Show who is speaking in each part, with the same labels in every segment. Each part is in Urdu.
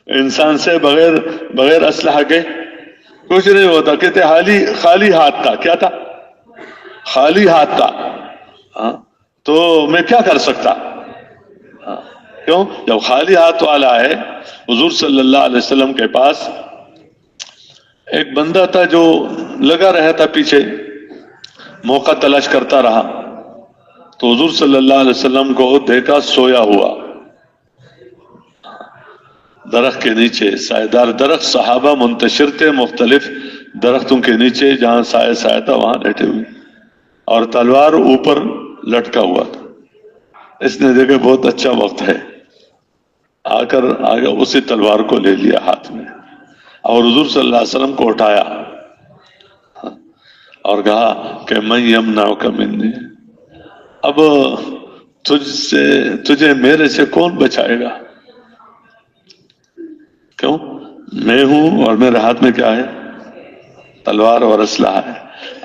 Speaker 1: انسان سے بغیر اسلحہ کے کچھ نہیں ہوتا. کہتے خالی ہاتھ تھا. کیا تھا؟ خالی ہاتھ تھا. ہاں تو میں کیا کر سکتا؟ کیوں؟ جب خالی ہاتھ والا ہے. حضور صلی اللہ علیہ وسلم کے پاس ایک بندہ تھا جو لگا رہا تھا پیچھے، موقع تلاش کرتا رہا. تو حضور صلی اللہ علیہ وسلم کو دیکھا سویا ہوا درخت کے نیچے. سایہ دار درخت، صحابہ منتشر تھے مختلف درختوں کے نیچے، جہاں سایہ تھا وہاں لیٹے ہوئے، اور تلوار اوپر لٹکا ہوا تھا. اس نے دیکھا بہت اچھا وقت ہے، آ کر آگے اسی تلوار کو لے لیا ہاتھ میں، اور حضور صلی اللہ علیہ وسلم کو اٹھایا اور کہا کہ من یمنعک منی، اب تجھے میرے سے کون بچائے گا؟ کیوں؟ میں ہوں اور میرے ہاتھ میں کیا ہے؟ تلوار اور اسلحہ ہے،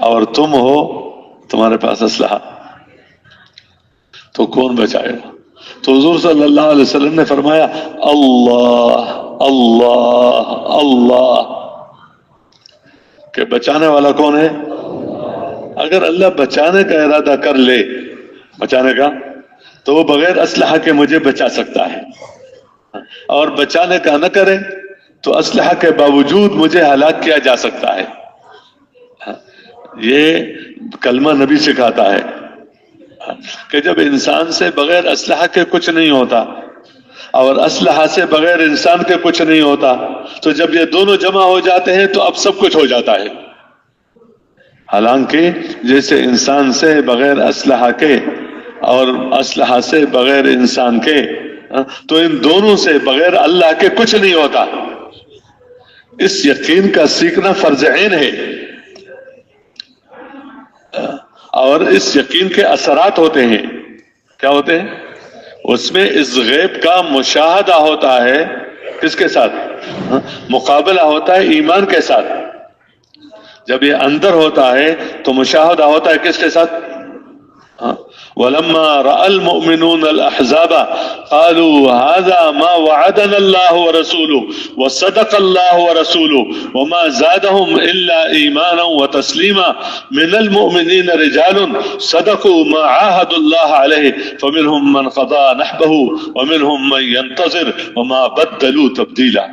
Speaker 1: اور تم ہو تمہارے پاس اسلحہ، تو کون بچائے گا؟ تو حضور صلی اللہ علیہ وسلم نے فرمایا اللہ اللہ اللہ، کہ بچانے والا کون ہے؟ اگر اللہ بچانے کا ارادہ کر لے، بچانے کا، تو وہ بغیر اسلحہ کے مجھے بچا سکتا ہے، اور بچانے کا نہ کرے تو اسلحہ کے باوجود مجھے ہلاک کیا جا سکتا ہے. یہ کلمہ نبی سکھاتا ہے کہ جب انسان سے بغیر اسلحہ کے کچھ نہیں ہوتا اور اسلحہ سے بغیر انسان کے کچھ نہیں ہوتا، تو جب یہ دونوں جمع ہو جاتے ہیں تو اب سب کچھ ہو جاتا ہے. حالانکہ جیسے انسان سے بغیر اسلحہ کے اور اسلحہ سے بغیر انسان کے، تو ان دونوں سے بغیر اللہ کے کچھ نہیں ہوتا. اس یقین کا سیکھنا فرض عین ہے، اور اس یقین کے اثرات ہوتے ہیں. کیا ہوتے ہیں؟ اس میں اس غیب کا مشاہدہ ہوتا ہے. کس کے ساتھ؟ مقابلہ ہوتا ہے ایمان کے ساتھ. جب یہ اندر ہوتا ہے تو مشاہدہ ہوتا ہے کس کے ساتھ؟ وَلَمَّا رَأَى الْمُؤْمِنُونَ الْأَحْزَابَ قَالُوا هَذَا مَا وَعَدَنَا اللَّهُ وَرَسُولُهُ وَصَدَقَ اللَّهُ وَرَسُولُهُ وَمَا زَادَهُمْ إِلَّا إِيمَانًا وَتَسْلِيمًا مِنَ الْمُؤْمِنِينَ رِجَالٌ صَدَقُوا مَا عَاهَدُوا اللَّهَ عَلَيْهِ فَمِنْهُمْ مَنْ قَضَى نَحْبَهُ وَمِنْهُمْ مَنْ يَنْتَظِرُ وَمَا بَدَّلُوا تَبْدِيلًا.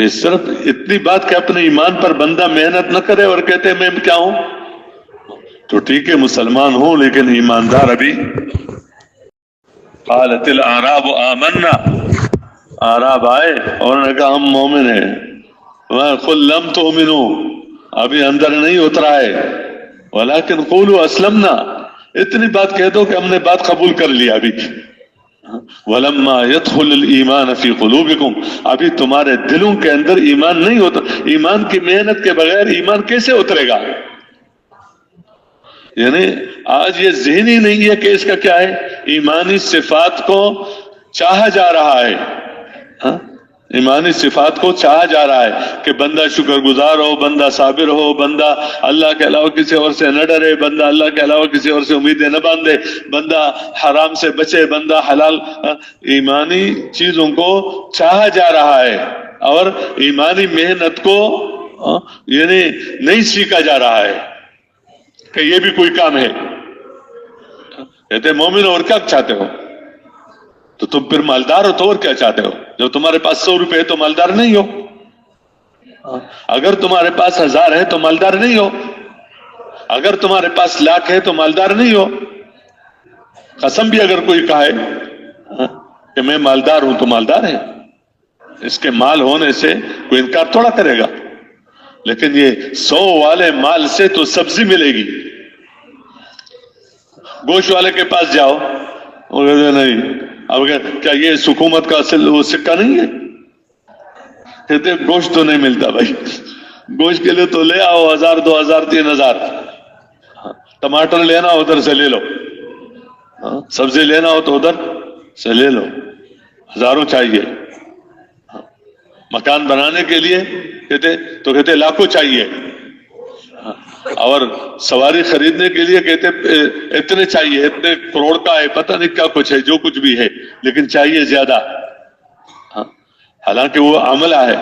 Speaker 1: یہ صرف اتنی بات کہ اپنے ایمان پر بندہ محنت نہ کرے اور کہتے میں کیا ہوں، تو ٹھیک ہے مسلمان ہوں لیکن ایماندار ابھی. قالت الاعراب آمنا، اعراب آئے اور انہوں نے کہا ہم مومن ہیں. قل لم تؤمنوا، ابھی اندر نہیں اترا ہے، ولکن قولوا اسلمنا، اتنی بات کہہ دو کہ ہم نے بات قبول کر لیا. ابھی ولما يدخل الایمان فی قلوبکم، ابھی تمہارے دلوں کے اندر ایمان نہیں ہوتا. ایمان کی محنت کے بغیر ایمان کیسے اترے گا؟ یعنی آج یہ ذہنی نہیں ہے کہ اس کا کیا ہے، ایمانی صفات کو چاہا جا رہا ہے. ایمانی صفات کو چاہا جا رہا ہے کہ بندہ شکر گزار ہو، بندہ صابر ہو، بندہ اللہ کے علاوہ کسی اور سے نہ ڈرے، بندہ اللہ کے علاوہ کسی اور سے امیدیں نہ باندھے، بندہ حرام سے بچے، بندہ حلال. ایمانی چیزوں کو چاہا جا رہا ہے اور ایمانی محنت کو یعنی نہیں سیکھا جا رہا ہے کہ یہ بھی کوئی کام ہے. کہتے ہیں مومن اور کیا چاہتے ہو؟ تو تم پھر مالدار ہو تو اور کیا چاہتے ہو؟ جب تمہارے پاس 100 روپے ہے تو مالدار نہیں ہو. اگر تمہارے پاس 1000 ہے تو مالدار نہیں ہو. اگر تمہارے پاس 1,00,000 ہے تو مالدار نہیں ہو. قسم بھی اگر کوئی کہے کہ میں مالدار ہوں تو مالدار ہے، اس کے مال ہونے سے کوئی انکار تھوڑا کرے گا. لیکن یہ 100 والے مال سے تو سبزی ملے گی. گوشت والے کے پاس جاؤ، وہ کہتے نہیں. اب کیا یہ حکومت کا اصل وہ سکہ نہیں ہے؟ کہتے گوشت تو نہیں ملتا بھائی، گوشت کے لیے تو لے آؤ 1000 2000 3000. ٹماٹر لینا ادھر سے لے لو، سبزی لینا ہو تو ادھر سے لے لو، ہزاروں چاہیے. مکان بنانے کے لیے کہتے لاکھوں چاہیے، اور سواری خریدنے کے لیے کہتے اتنے چاہیے، اتنے کروڑ کا ہے، پتہ نہیں کیا کچھ ہے، جو کچھ بھی ہے، لیکن چاہیے زیادہ. حالانکہ وہ عملہ ہے.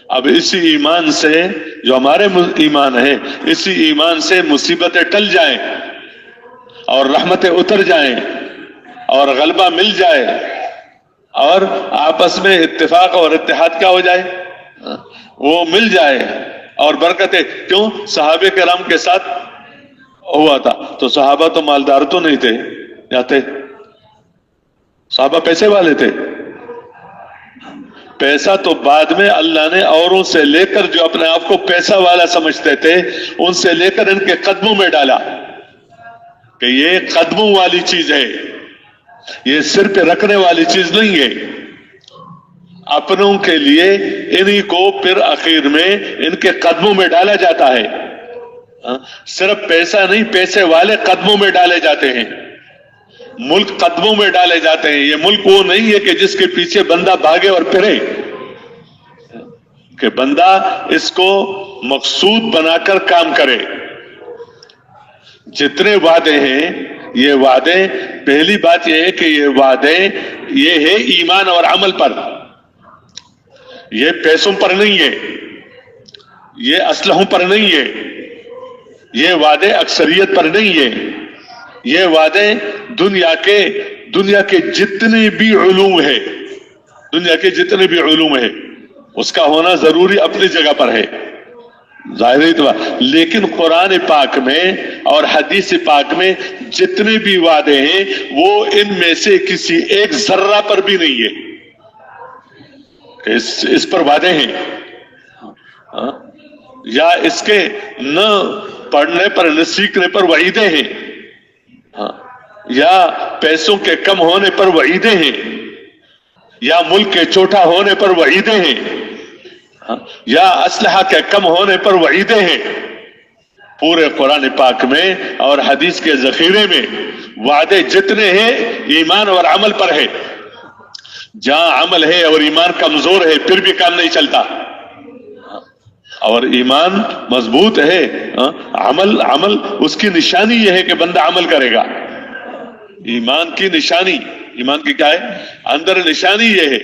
Speaker 1: اب اسی ایمان سے جو ہمارے ایمان ہے، اسی ایمان سے مصیبتیں ٹل جائیں اور رحمتیں اتر جائیں اور غلبہ مل جائے اور آپس میں اتفاق اور اتحاد کیا ہو جائے، وہ مل جائے اور برکتیں. کیوں؟ صحابہ کرام کے ساتھ ہوا تھا. تو صحابہ تو مالدار تو نہیں تھے، یا تھے؟ صحابہ پیسے والے تھے. پیسہ تو بعد میں اللہ نے اوروں سے لے کر، جو اپنے آپ کو پیسہ والا سمجھتے تھے، ان سے لے کر ان کے قدموں میں ڈالا کہ یہ قدموں والی چیز ہے، یہ سر پہ رکھنے والی چیز نہیں ہے. اپنوں کے لیے انہی کو پھر اخیر میں ان کے قدموں میں ڈالا جاتا ہے. صرف پیسہ نہیں، پیسے والے قدموں میں ڈالے جاتے ہیں، ملک قدموں میں ڈالے جاتے ہیں. یہ ملک وہ نہیں ہے کہ جس کے پیچھے بندہ بھاگے اور پھرے، کہ بندہ اس کو مقصود بنا کر کام کرے. جتنے وعدے ہیں، یہ وعدے، پہلی بات یہ ہے کہ یہ وعدے یہ ہے ایمان اور عمل پر، یہ پیسوں پر نہیں ہے، یہ اسلحوں پر نہیں ہے، یہ وعدے اکثریت پر نہیں ہے. یہ وعدے دنیا کے جتنے بھی علوم ہے، دنیا کے جتنے بھی علوم ہے، اس کا ہونا ضروری اپنی جگہ پر ہے، ظاہری تو. لیکن قرآن پاک میں اور حدیث پاک میں جتنے بھی وعدے ہیں، وہ ان میں سے کسی ایک ذرہ پر بھی نہیں ہے کہ اس پر وعدے ہیں، یا اس کے نہ پڑھنے پر نہ سیکھنے پر وعیدیں ہیں، یا پیسوں کے کم ہونے پر وعیدیں ہیں، یا ملک کے چھوٹا ہونے پر وعیدیں ہیں، یا اسلحہ کے کم ہونے پر وعیدیں ہیں. پورے قرآن پاک میں اور حدیث کے ذخیرے میں وعدے جتنے ہیں ایمان اور عمل پر ہے. جہاں عمل ہے اور ایمان کمزور ہے پھر بھی کام نہیں چلتا، اور ایمان مضبوط ہے، عمل اس کی نشانی یہ ہے کہ بندہ عمل کرے گا. ایمان کی نشانی، ایمان کی کیا ہے؟ اندر نشانی یہ ہے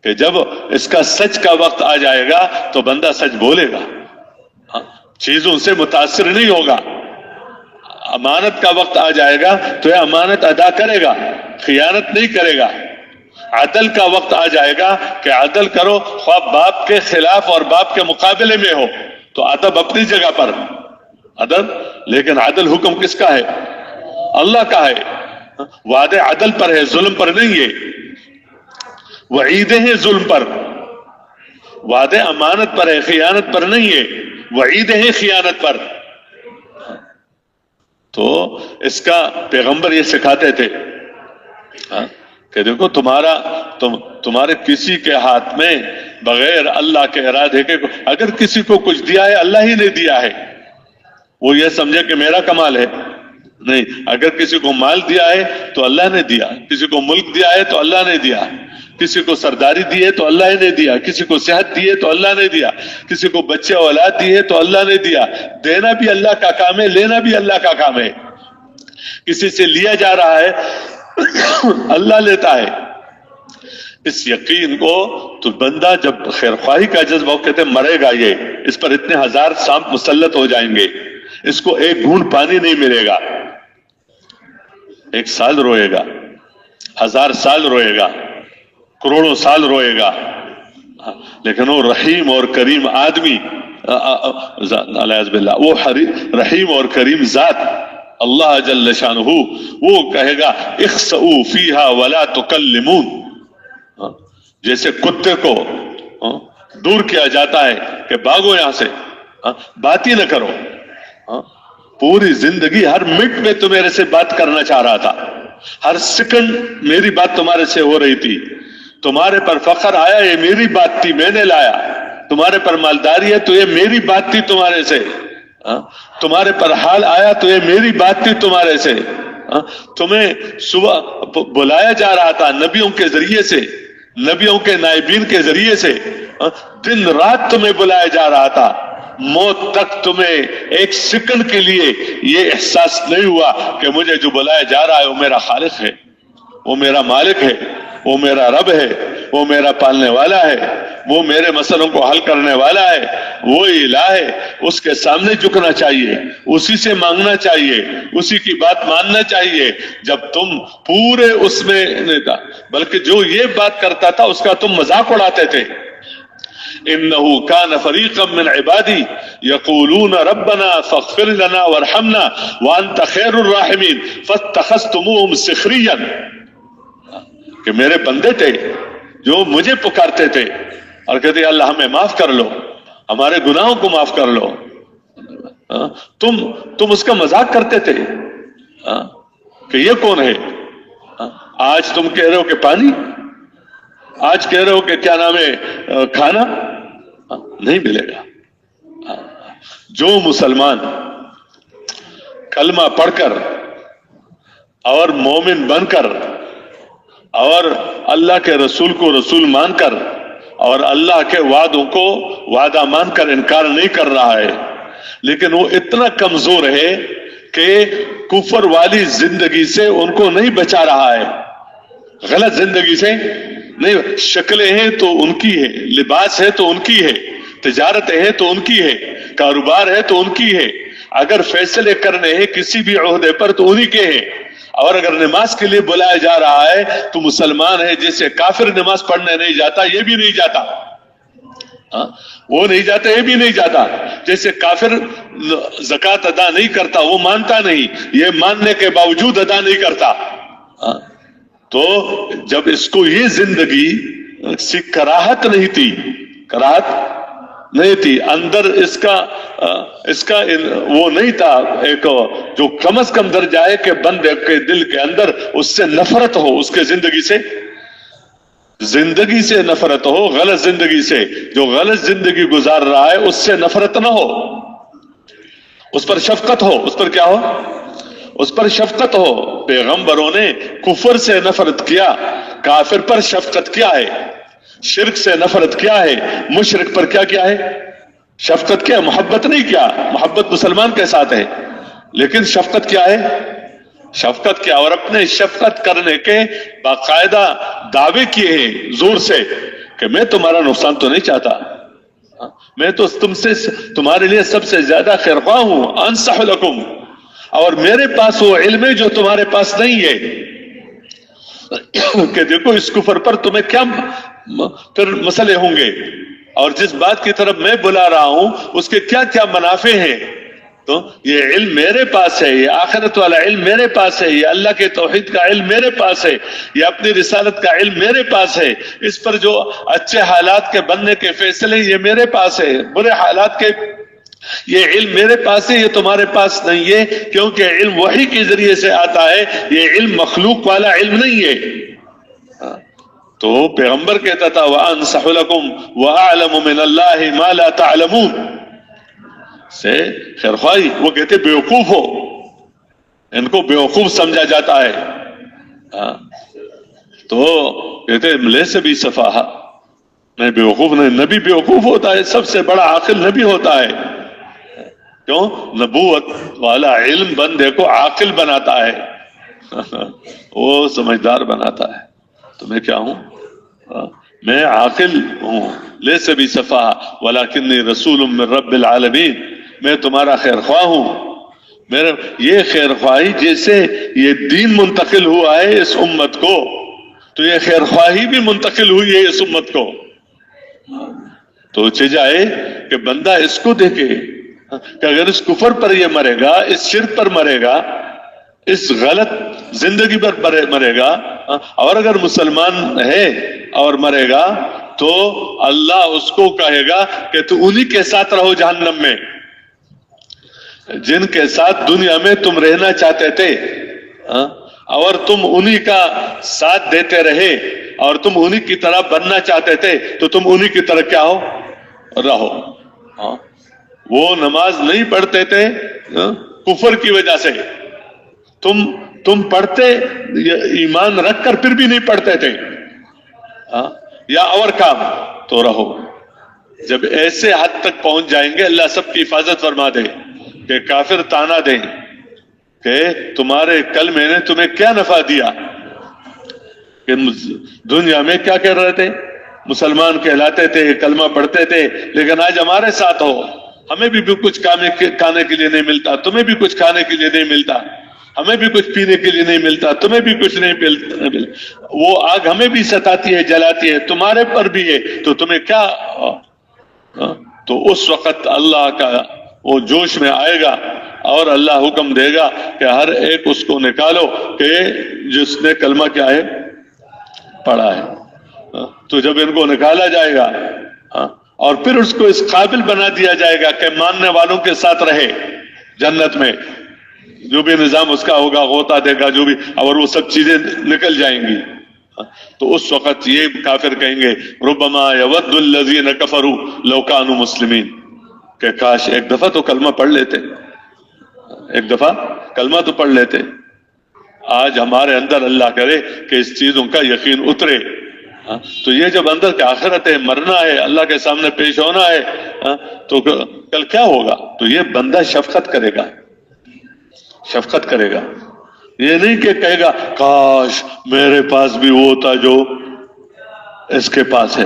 Speaker 1: کہ جب اس کا سچ کا وقت آ جائے گا تو بندہ سچ بولے گا، چیزوں سے متاثر نہیں ہوگا. امانت کا وقت آ جائے گا تو یہ امانت ادا کرے گا، خیانت نہیں کرے گا. عدل کا وقت آ جائے گا کہ عدل کرو، خواہ باپ کے خلاف اور باپ کے مقابلے میں ہو، تو ادب اپنی جگہ پر ادب، لیکن عدل حکم کس کا ہے؟ اللہ کا ہے. وعدے عدل پر ہے، ظلم پر نہیں ہے. وعیدیں ہیں ظلم پر، وعدے امانت پر ہے، خیانت پر نہیں ہے. وعیدیں ہیں خیانت پر. تو اس کا پیغمبر یہ سکھاتے تھے کہ دیکھو تمہارے کسی کے ہاتھ میں بغیر اللہ کے ارادے کے، اگر کسی کو کچھ دیا ہے اللہ ہی نے دیا ہے، وہ یہ سمجھے کہ میرا کمال ہے، نہیں. اگر کسی کو مال دیا ہے تو اللہ نے دیا، کسی کو ملک دیا ہے تو اللہ نے دیا، کسی کو سرداری دی ہے تو اللہ نے دیا، کسی کو صحت دی ہے تو اللہ نے دیا، کسی کو بچے اولاد دی ہے تو اللہ نے دیا. دینا بھی اللہ کا کام ہے، لینا بھی اللہ کا کام ہے. کسی سے لیا جا رہا ہے اللہ لیتا ہے. اس یقین کو تو بندہ جب خیر خواہی کا جذبہ، کہتے ہیں مرے گا یہ، اس پر اتنے ہزار سانپ مسلط ہو جائیں گے، اس کو ایک گھونٹ پانی نہیں ملے گا، 1 سال روئے گا، 1000 سال روئے گا، کروڑوں سال روئے گا، لیکن وہ رحیم اور کریم آدمی، وہ رحیم اور کریم ذات اللہ جل شانہ، وہ کہے گا اخسؤوا فیہا ولا تکلمون. جیسے کتے کو دور کیا جاتا ہے کہ بھاگو یہاں سے، بات ہی نہ کرو. پوری زندگی ہر منٹ میں تو میرے سے بات کرنا چاہ رہا تھا، ہر سیکنڈ میری بات تمہارے سے ہو رہی تھی. تمہارے پر فخر آیا، یہ میری بات تھی، میں نے لایا. تمہارے پر مالداری ہے تو یہ میری بات تھی تمہارے سے. تمہارے پر حال آیا تو یہ میری بات تھی تمہارے سے. تمہیں صبح بلایا جا رہا تھا نبیوں کے ذریعے سے، نبیوں کے نائبین کے ذریعے سے، دن رات تمہیں بلایا جا رہا تھا. موت تک تمہیں 1 سیکنڈ کے لیے یہ احساس نہیں ہوا کہ مجھے جو بلایا جا رہا ہے وہ میرا خالق ہے، وہ میرا مالک ہے. وہ میرا رب ہے، وہ میرا پالنے والا ہے، وہ میرے مسئلوں کو حل کرنے والا ہے، وہ الہ ہے، اس کے سامنے جھکنا چاہیے، اسی سے مانگنا چاہیے، اسی کی بات ماننا چاہیے۔ جب تم پورے اس میں نہیں تھا، بلکہ جو یہ بات کرتا تھا اس کا تم مذاق اڑاتے تھے۔ انه كان فريقا من عبادي يقولون ربنا فاغفر لنا وارحمنا وانت خير الراحمين فاتخذتموهم سخريا، کہ میرے بندے تھے جو مجھے پکارتے تھے اور کہتے اللہ ہمیں معاف کر لو، ہمارے گناہوں کو معاف کر لو۔ تم اس کا مذاق کرتے تھے کہ یہ کون ہے؟ آج تم کہہ رہے ہو کہ پانی، آج کہہ رہے ہو کہ کیا نام ہے کھانا، نہیں ملے گا۔ جو مسلمان کلمہ پڑھ کر اور مومن بن کر اور اللہ کے رسول کو رسول مان کر اور اللہ کے وعدوں کو وعدہ مان کر انکار نہیں کر رہا ہے، لیکن وہ اتنا کمزور ہے کہ کفر والی زندگی سے ان کو نہیں بچا رہا ہے، غلط زندگی سے نہیں۔ شکلیں ہیں تو ان کی ہے، لباس ہے تو ان کی ہے، تجارتیں ہیں تو ان کی ہے، کاروبار ہے تو ان کی ہے، اگر فیصلے کرنے ہیں کسی بھی عہدے پر تو انہی کے ہیں، اور اگر نماز کے لیے بلایا جا رہا ہے تو مسلمان ہے، جیسے کافر نماز پڑھنے نہیں جاتا یہ بھی نہیں جاتا، وہ نہیں جاتا یہ بھی نہیں جاتا، جیسے کافر زکوٰۃ ادا نہیں کرتا وہ مانتا نہیں، یہ ماننے کے باوجود ادا نہیں کرتا۔ تو جب اس کو یہ زندگی سی کراہت نہیں تھی، کراہت نہیں تھی اندر، اس کا وہ نہیں تھا ایک جو کم از کم درجہ ہے کہ بندے کے دل کے اندر اس سے نفرت ہو، اس کے زندگی سے نفرت ہو، غلط زندگی سے، جو غلط زندگی گزار رہا ہے اس سے نفرت نہ ہو، اس پر شفقت ہو، اس پر کیا ہو، اس پر شفقت ہو۔ پیغمبروں نے کفر سے نفرت کیا، کافر پر شفقت کیا ہے، شرک سے نفرت کیا ہے، مشرک پر کیا ہے، شفقت کیا، محبت نہیں کیا، محبت مسلمان کے ساتھ ہے، لیکن شفقت کیا ہے، شفقت کیا، اور اپنے شفقت کرنے کے باقاعدہ دعوے کیے ہیں زور سے کہ میں تمہارا نقصان تو نہیں چاہتا، میں تو تمہارے لیے سب سے زیادہ خیرخواہ ہوں، انصح لکم، اور میرے پاس وہ علم ہے جو تمہارے پاس نہیں ہے، کہ دیکھو اس کفر پر تمہیں کیا پھر مسئلے ہوں گے، اور جس بات کی طرف میں بلا رہا ہوں اس کے کیا کیا منافع ہیں، تو یہ علم میرے پاس ہے، یہ آخرت والا علم میرے پاس ہے، یہ اللہ کے توحید کا علم میرے پاس ہے، یہ اپنی رسالت کا علم میرے پاس ہے، اس پر جو اچھے حالات کے بننے کے فیصلے یہ میرے پاس ہے، برے حالات کے یہ علم میرے پاس ہے، یہ تمہارے پاس نہیں ہے، کیونکہ علم وحی کے ذریعے سے آتا ہے، یہ علم مخلوق والا علم نہیں ہے۔ تو پیغمبر کہتا تھا وَأَنصَحُ لَكُمْ وَأَعْلَمُ مِنَ اللَّهِ مَا لَا تَعْلَمُونَ، سے خیرخواہی، وہ کہتے بیوقوف ہو، ان کو بیوقوف سمجھا جاتا ہے، تو کہتے لَيْسَ بِي سَفَاهَةٌ، میں بیوقوف نہیں، نبی بیوقوف ہوتا ہے، سب سے بڑا عاقل نبی ہوتا ہے، کیوں؟ نبوت والا علم بندے کو عاقل بناتا ہے، وہ سمجھدار بناتا ہے۔ تو میں کیا ہوں؟ میں عاقل ہوں، لیس بی سفاہ ولکنی رسول من رب العالمین، میں تمہارا خیر خواہ ہوں، میرے یہ خیر خواہی جیسے یہ دین منتقل ہوا ہے اس امت کو، تو یہ خیر خواہی بھی منتقل ہوئی ہے اس امت کو۔ تو چاہے کہ بندہ اس کو دیکھے کہ اگر اس کفر پر یہ مرے گا، اس شرک پر مرے گا، اس غلط زندگی پر مرے گا، اور اگر مسلمان ہے اور مرے گا تو اللہ اس کو کہے گا کہ تو انہی کے ساتھ رہو جہنم میں، جن کے ساتھ دنیا میں تم رہنا چاہتے تھے، اور تم انہی کا ساتھ دیتے رہے اور تم انہی کی طرح بننا چاہتے تھے، تو تم انہی کی طرح کیا ہو، رہو۔ وہ نماز نہیں پڑھتے تھے کفر کی وجہ سے، تم پڑھتے ایمان رکھ کر پھر بھی نہیں پڑھتے تھے، یا اور کام، تو رہو۔ جب ایسے حد تک پہنچ جائیں گے، اللہ سب کی حفاظت فرما دے کہ کافر تانا دیں کہ تمہارے کل میں نے تمہیں کیا نفع دیا، کہ دنیا میں کیا کہہ رہے تھے؟ مسلمان کہلاتے تھے، کلمہ پڑھتے تھے، لیکن آج ہمارے ساتھ ہو، ہمیں بھی کچھ کھانے کے لیے نہیں ملتا، تمہیں بھی کچھ کھانے کے لیے نہیں ملتا، ہمیں بھی کچھ پینے کے لیے نہیں ملتا، تمہیں بھی کچھ نہیں ملتا، وہ آگ ہمیں بھی ستاتی ہے، جلاتی ہے، تمہارے پر بھی ہے، تو تمہیں کیا؟ تو اس وقت اللہ کا وہ جوش میں آئے گا اور اللہ حکم دے گا کہ ہر ایک اس کو نکالو کہ جس نے کلمہ کیا ہے؟ پڑھا ہے۔ تو جب ان کو نکالا جائے گا اور پھر اس کو اس قابل بنا دیا جائے گا کہ ماننے والوں کے ساتھ رہے جنت میں، جو بھی نظام اس کا ہوگا، غوطہ دے گا جو بھی، اور وہ سب چیزیں نکل جائیں گی، تو اس وقت یہ کافر کہیں گے ربما یود الذین کفروا لو کانوا مسلمین، کہ کاش ایک دفعہ تو کلمہ پڑھ لیتے، ایک دفعہ کلمہ تو پڑھ لیتے۔ آج ہمارے اندر اللہ کرے کہ اس چیزوں کا یقین اترے، تو یہ جب اندر کے آخرت ہے، مرنا ہے، اللہ کے سامنے پیش ہونا ہے، تو کل کیا ہوگا؟ تو یہ بندہ شفقت کرے گا، شفقت کرے گا، یہ نہیں کہ کہے گا کاش میرے پاس بھی وہ ہوتا جو اس کے پاس ہے۔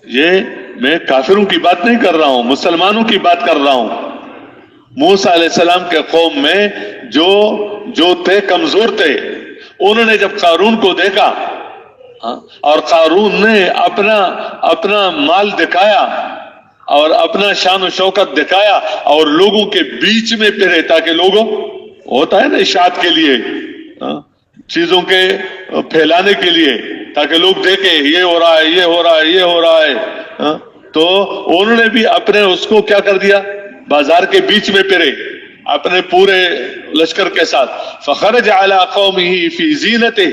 Speaker 1: یہ میں کافروں کی بات نہیں کر رہا ہوں، مسلمانوں کی بات کر رہا ہوں۔ موسیٰ علیہ السلام کے قوم میں جو تھے کمزور تھے، انہوں نے جب قارون کو دیکھا اور قارون نے اپنا مال دکھایا اور اپنا شان و شوکت دکھایا اور لوگوں کے بیچ میں پھرے، تاکہ لوگوں، ہوتا ہے نا اشاعت کے لیے، چیزوں کے پھیلانے کے لیے، تاکہ لوگ دیکھیں یہ ہو رہا ہے، یہ ہو رہا ہے، یہ ہو رہا ہے، تو انہوں نے بھی اپنے اس کو کیا کر دیا؟ بازار کے بیچ میں پھرے اپنے پورے لشکر کے ساتھ۔ فخرج علی قومہ فی زینتہ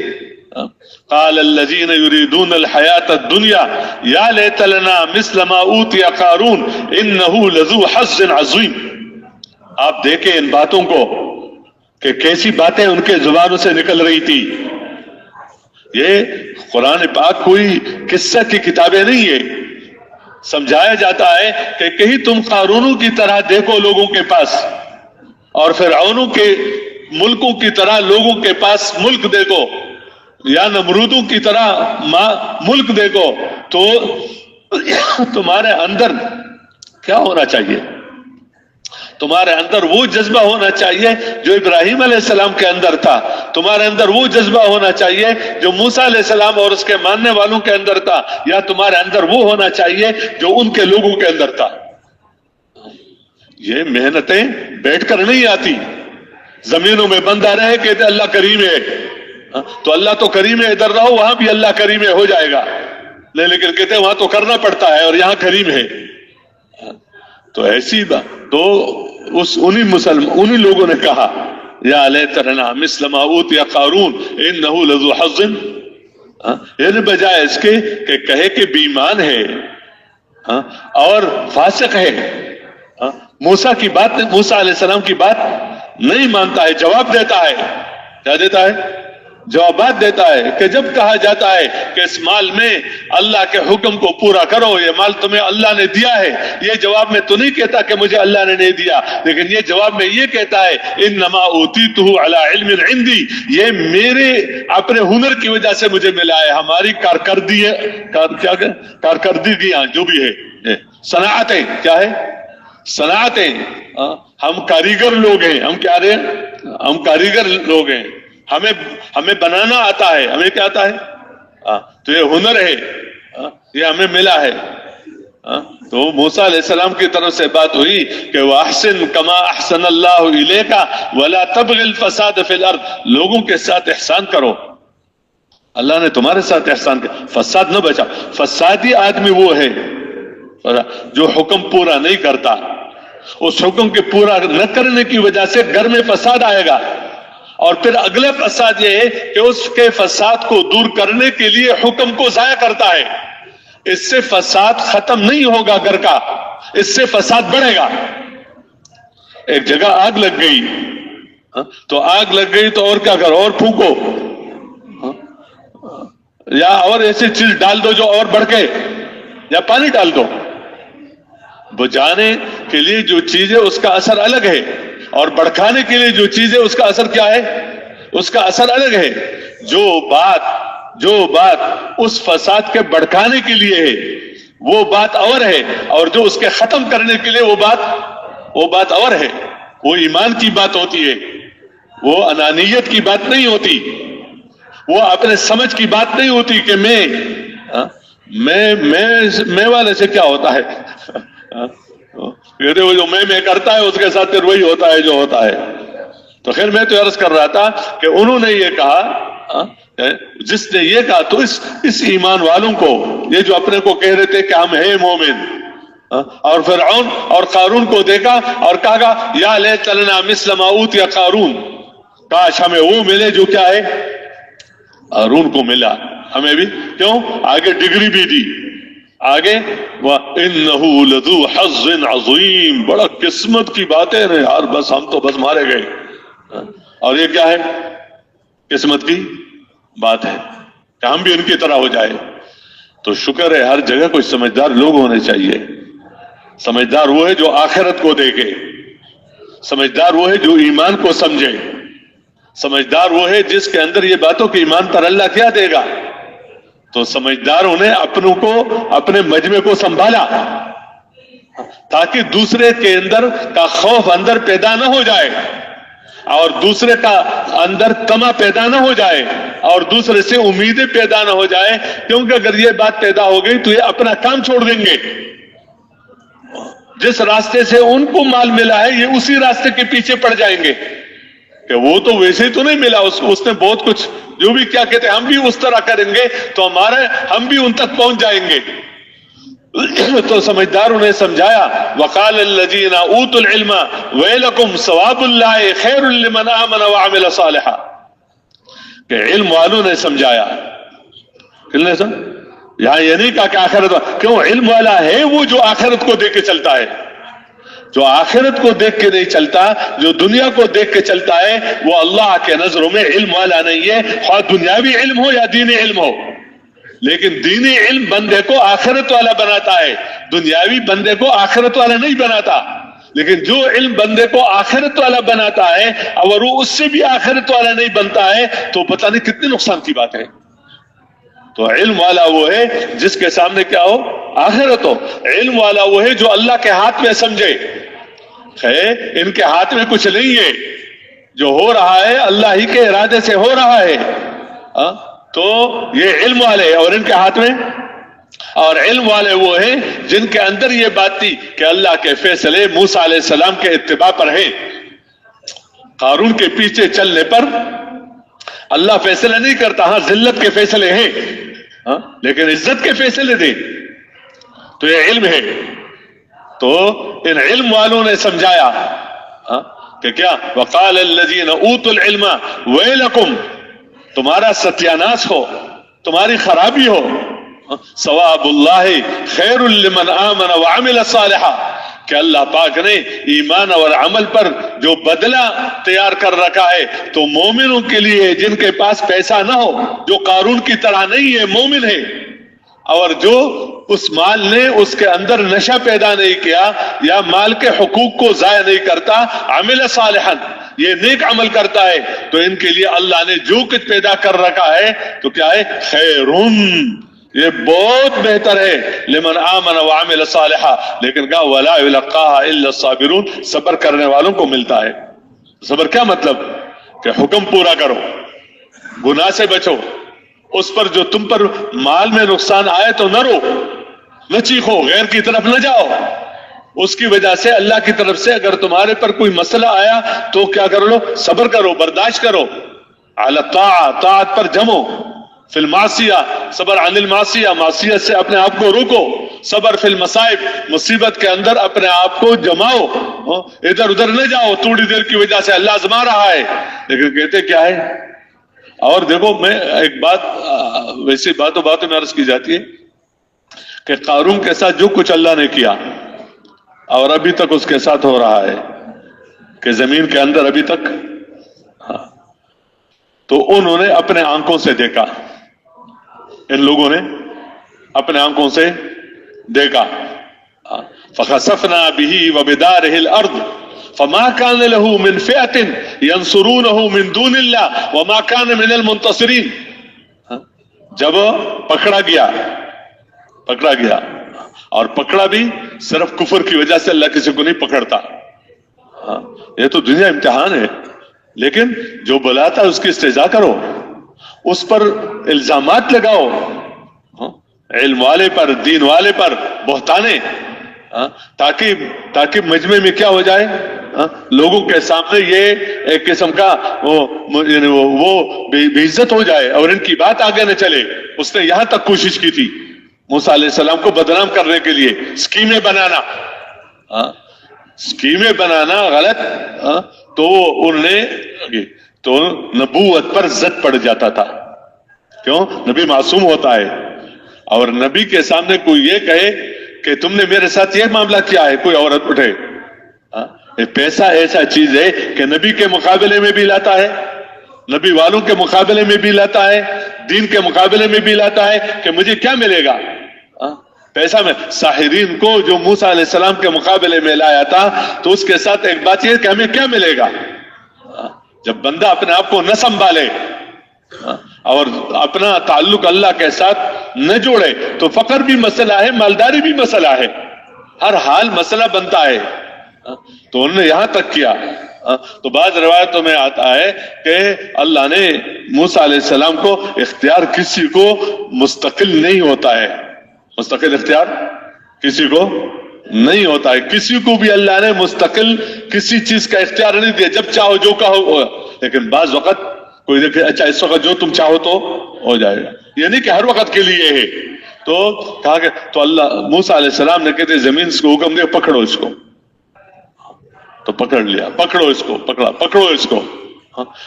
Speaker 1: قال الذین یریدون الحیاۃ الدنیا یا لیت لنا مثل ما اوتی قارون انہ لذو حظ عظیم۔ آپ دیکھیں ان باتوں کو کہ کیسی باتیں ان کے زبانوں سے نکل رہی تھی۔ یہ قرآن پاک کوئی قصہ کی کتابیں نہیں ہے، سمجھایا جاتا ہے کہ کہیں تم قارونوں کی طرح دیکھو لوگوں کے پاس، اور فرعونوں کے ملکوں کی طرح لوگوں کے پاس ملک دیکھو، یا نمرودوں کی طرح ملک دیکھو، تو تمہارے اندر کیا ہونا چاہیے؟ تمہارے اندر وہ جذبہ ہونا چاہیے جو ابراہیم علیہ السلام کے اندر تھا، تمہارے اندر وہ جذبہ ہونا چاہیے جو موسیٰ علیہ السلام اور اس کے ماننے والوں کے اندر تھا، یا تمہارے اندر وہ ہونا چاہیے جو ان کے لوگوں کے اندر تھا۔ یہ محنتیں بیٹھ کر نہیں آتی، زمینوں میں بندہ رہے کہ اللہ کریم ہے، تو اللہ تو کریم ہے، ادھر رہو وہاں بھی اللہ کریم ہے، ہو جائے گا، لیکن کہتے ہیں وہاں تو کرنا پڑتا ہے اور یہاں کریم ہے۔ تو ایسی بات تو انہی لوگوں نے کہا یا لیت لنا مثل ما اوتی قارون انہ لذو حظ، یعنی بجائے اس کے کہ کہے کہ بیمان ہے اور فاسق ہے، موسیٰ کی بات، موسیٰ علیہ السلام کی بات نہیں مانتا ہے، جواب دیتا ہے، کیا دیتا ہے؟ جوابات دیتا ہے کہ جب کہا جاتا ہے کہ اس مال میں اللہ کے حکم کو پورا کرو، یہ مال تمہیں اللہ نے دیا ہے، یہ جواب میں تو نہیں کہتا کہ مجھے اللہ نے نہیں دیا، لیکن یہ جواب میں یہ کہتا ہے انما اوتیتہ علی علم عندی، یہ میرے اپنے ہنر کی وجہ سے مجھے ملا ہے، ہماری کارکردگیاں جو بھی ہے، صنعتیں، کیا ہے؟ صنعتیں، ہم کاریگر لوگ ہیں، ہم کیا رہے ہیں؟ ہم کاریگر لوگ ہیں، ہمیں بنانا آتا ہے، ہمیں کیا آتا ہے؟ تو یہ ہنر ہے، یہ ہمیں ملا ہے۔ تو موسیٰ علیہ السلام کی طرف سے بات ہوئی کہ وَأَحْسِن كَمَا أَحْسَنَ اللَّهُ إِلَيْكَ وَلَا تَبْغِ الْفَسَادَ فِي الْأَرْضِ، لوگوں کے ساتھ احسان کرو، اللہ نے تمہارے ساتھ احسان کیا، فساد نہ بچا۔ فسادی آدمی وہ ہے جو حکم پورا نہیں کرتا، اس حکم کے پورا نہ کرنے کی وجہ سے گھر میں فساد آئے گا، اور پھر اگلے فساد یہ ہے کہ اس کے فساد کو دور کرنے کے لیے حکم کو ضائع کرتا ہے، اس سے فساد ختم نہیں ہوگا گھر کا، اس سے فساد بڑھے گا۔ ایک جگہ آگ لگ گئی، تو آگ لگ گئی تو اور کیا کرو؟ اور پھونکو، یا اور ایسی چیز ڈال دو جو اور بڑھ کے، یا پانی ڈال دو۔ بجھانے کے لیے جو چیز ہے اس کا اثر الگ ہے، اور بڑھکانے کے لیے جو چیز ہے اس کا اثر کیا ہے؟ اس کا اثر الگ ہے. جو بات اس فساد کے بڑھکانے کے لیے ہے وہ بات اور ہے، اور جو اس کے ختم کرنے کے لیے وہ بات اور ہے. وہ ایمان کی بات ہوتی ہے، وہ انانیت کی بات نہیں ہوتی، وہ اپنے سمجھ کی بات نہیں ہوتی کہ میں والے سے کیا ہوتا ہے. کہتے وہ جو میں کرتا ہے اس کے ساتھ پھر وہی ہوتا ہے جو ہوتا ہے. تو خیر میں تو عرض کر رہا تھا کہ انہوں نے یہ کہا، جس نے یہ کہا تو اس ایمان والوں کو، یہ جو اپنے کو کہہ رہے تھے کہ ہم ہیں مومن، اور فرعون اور قارون کو دیکھا اور کہا یا لیت لنا مثل ما اوتی قارون، کاش ہمیں وہ ملے جو کیا ہے قارون کو ملا. ہمیں بھی کیوں؟ آگے ڈگری بھی دی، آگے وَإِنَّهُ لَذُو حَظٍّ عَظِيمٍ، بڑا قسمت کی باتیں ہیں یار، بس ہم تو بس مارے گئے. اور یہ کیا ہے؟ قسمت کی بات ہے کہ ہم بھی ان کی طرح ہو جائے. تو شکر ہے ہر جگہ کوئی سمجھدار لوگ ہونے چاہیے. سمجھدار وہ ہے جو آخرت کو دیکھے، سمجھدار وہ ہے جو ایمان کو سمجھے، سمجھدار وہ ہے جس کے اندر یہ باتوں کہ ایمان پر اللہ کیا دے گا. تو سمجھداروں نے اپنوں کو، اپنے مجمع کو سنبھالا تاکہ دوسرے کے اندر کا خوف اندر پیدا نہ ہو جائے، اور دوسرے کا اندر طمع پیدا نہ ہو جائے، اور دوسرے سے امیدیں پیدا نہ ہو جائے، کیونکہ اگر یہ بات پیدا ہو گئی تو یہ اپنا کام چھوڑ دیں گے. جس راستے سے ان کو مال ملا ہے یہ اسی راستے کے پیچھے پڑ جائیں گے کہ وہ تو ویسے ہی تو نہیں ملا، اس نے بہت کچھ جو بھی کیا کہتے ہیں ہم بھی اس طرح کریں گے تو ہم بھی ان تک پہنچ جائیں گے. تو سمجھداروں نے سمجھایا وقال الذین اوتوا العلم ویلکم ثواب اللہ خیر لمن آمن وعمل صالحا، کہ علم والوں نے سمجھایا. یہاں یہ نہیں کہا کہ آخرت، کیوں؟ علم والا ہے وہ جو آخرت کو دیکھ کے چلتا ہے. جو آخرت کو دیکھ کے نہیں چلتا، جو دنیا کو دیکھ کے چلتا ہے، وہ اللہ کے نظروں میں علم والا نہیں ہے، خواہ دنیاوی علم ہو یا دینی علم ہو. لیکن دینی علم بندے کو آخرت والا بناتا ہے، دنیاوی بندے کو آخرت والا نہیں بناتا. لیکن جو علم بندے کو آخرت والا بناتا ہے اور وہ اس سے بھی آخرت والا نہیں بنتا ہے تو پتہ نہیں کتنے نقصان کی بات ہے. تو علم والا وہ ہے جس کے سامنے کیا ہو؟ آخرت ہو. علم والا وہ ہے جو اللہ کے ہاتھ میں سمجھے ان کے ہاتھ میں کچھ نہیں ہے، جو ہو رہا ہے اللہ ہی کے ارادے سے ہو رہا ہے. تو یہ علم والے اور ان کے ہاتھ میں، اور علم والے وہ ہیں جن کے اندر یہ بات تھی کہ اللہ کے فیصلے موسیٰ علیہ السلام کے اتباع پر ہیں. قارون کے پیچھے چلنے پر اللہ فیصلہ نہیں کرتا، ہاں ذلت کے فیصلے ہیں، لیکن عزت کے فیصلے دے. تو یہ علم ہے. تو ان علم والوں نے سمجھایا کہ کیا وقال الذین اوتوا العلم ویلکم، تمہارا ستیاناش ہو، تمہاری خرابی ہو، ثواب اللہ خیر لمن آمن وعمل صالحا، کہ اللہ پاک نے ایمان اور عمل پر جو بدلہ تیار کر رکھا ہے تو مومنوں کے لیے جن کے پاس پیسہ نہ ہو، جو قارون کی طرح نہیں ہے، مومن ہے، اور جو اس مال نے اس کے اندر نشہ پیدا نہیں کیا یا مال کے حقوق کو ضائع نہیں کرتا، عمل صالحا، یہ نیک عمل کرتا ہے، تو ان کے لیے اللہ نے جو کچھ پیدا کر رکھا ہے تو کیا ہے؟ خیرون، یہ بہت بہتر ہے، لمن آمن وعمل صالحا. لیکن کہا ولا یلقاها الا الصابرون، صبر کرنے والوں کو ملتا ہے. صبر کیا مطلب؟ کہ حکم پورا کرو، گناہ سے بچو، اس پر جو تم پر مال میں نقصان آئے تو نہ رو، نہ چیخو، غیر کی طرف نہ جاؤ. اس کی وجہ سے اللہ کی طرف سے اگر تمہارے پر کوئی مسئلہ آیا تو کیا کر لو؟ صبر کرو، برداشت کرو. علی الطاعۃ، طاعت پر جمو. فی المعصیہ، صبر عن المعصیہ، معصیت سے اپنے آپ کو روکو. صبر فی المصائب، مصیبت کے اندر اپنے آپ کو جماؤ، ادھر ادھر نہ جاؤ، تھوڑی دیر کی وجہ سے اللہ آزما رہا ہے. لیکن کہتے کیا ہے؟ اور دیکھو، میں ایک بات ویسی باتوں میں عرض کی جاتی ہے کہ قارون کے ساتھ جو کچھ اللہ نے کیا اور ابھی تک اس کے ساتھ ہو رہا ہے کہ زمین کے اندر ابھی تک، تو انہوں نے اپنے آنکھوں سے دیکھا، ان لوگوں نے اپنے آنکھوں سے دیکھا. فخسفنا به وبداره الارض فما كان له من فئة ينصرونه من دون الله وما كان من المنتصرين. جب پکڑا گیا اور پکڑا بھی صرف کفر کی وجہ سے، اللہ کسی کو نہیں پکڑتا. یہ تو دنیا امتحان ہے، لیکن جو بلاتا ہے اس کی استہزاء کرو، اس پر الزامات لگاؤ، علم والے پر، دین والے پر بہتانے، تاکہ مجمع میں کیا ہو جائے، لوگوں کے سامنے یہ ایک قسم کا وہ بے عزت ہو جائے اور ان کی بات آگے نہ چلے. اس نے یہاں تک کوشش کی تھی موسیٰ علیہ السلام کو بدنام کرنے کے لیے، اسکیمیں بنانا غلط. تو تو نبوت پر زد پڑ جاتا تھا. کیوں؟ نبی معصوم ہوتا ہے، اور نبی کے سامنے کوئی یہ کہے کہ تم نے میرے ساتھ یہ معاملہ کیا ہے، کوئی عورت اٹھے، پیسہ ایسا چیز ہے کہ نبی کے مقابلے میں بھی لاتا ہے، نبی والوں کے مقابلے میں بھی لاتا ہے، دین کے مقابلے میں بھی لاتا ہے کہ مجھے کیا ملے گا. پیسہ میں ساحرین کو جو موسیٰ علیہ السلام کے مقابلے میں لایا تھا، تو اس کے ساتھ ایک بات یہ کہ ہمیں کیا ملے گا. جب بندہ اپنے آپ کو نہ سنبھالے اور اپنا تعلق اللہ کے ساتھ نہ جوڑے تو فقر بھی مسئلہ ہے، مالداری بھی مسئلہ ہے، ہر حال مسئلہ بنتا ہے. تو انہوں نے یہاں تک کیا. تو بعض روایتوں میں آتا ہے کہ اللہ نے موسیٰ علیہ السلام کو اختیار کسی کو مستقل نہیں ہوتا ہے، مستقل اختیار کسی کو نہیں ہوتا ہے. کسی کو بھی اللہ نے مستقل کسی چیز کا اختیار نہیں دیا، جب چاہو جو کہو. لیکن بعض وقت کوئی دیکھے اچھا اس وقت جو تم چاہو تو ہو جائے گا، یہ نہیں کہ ہر وقت کے لیے ہے. تو کہا کہ تو اللہ موسیٰ علیہ السلام نے کہتے زمین کو حکم دیا پکڑو اس کو، تو پکڑ لیا، پکڑو اس کو، پکڑو اس کو.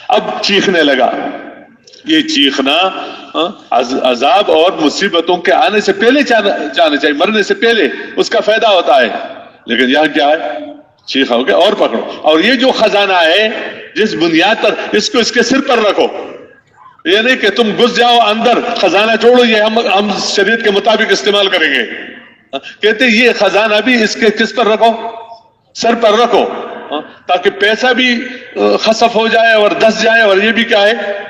Speaker 1: اب چیخنے لگا. یہ چیخنا عذاب اور مصیبتوں کے آنے سے پہلے جانا چاہیے، مرنے سے پہلے اس کا فائدہ ہوتا ہے. لیکن یہاں کیا ہے، چیخا ہو گیا اور پکڑو. اور یہ جو خزانہ ہے جس بنیاد پر اس کو اس کے سر پر رکھو، یہ نہیں کہ تم گھس جاؤ اندر، خزانہ چھوڑو یہ ہم شریعت کے مطابق استعمال کریں گے. کہتے یہ خزانہ بھی اس کے کس پر رکھو، سر پر رکھو، تاکہ پیسہ بھی خسف ہو جائے اور دس جائے. اور یہ بھی کیا ہے،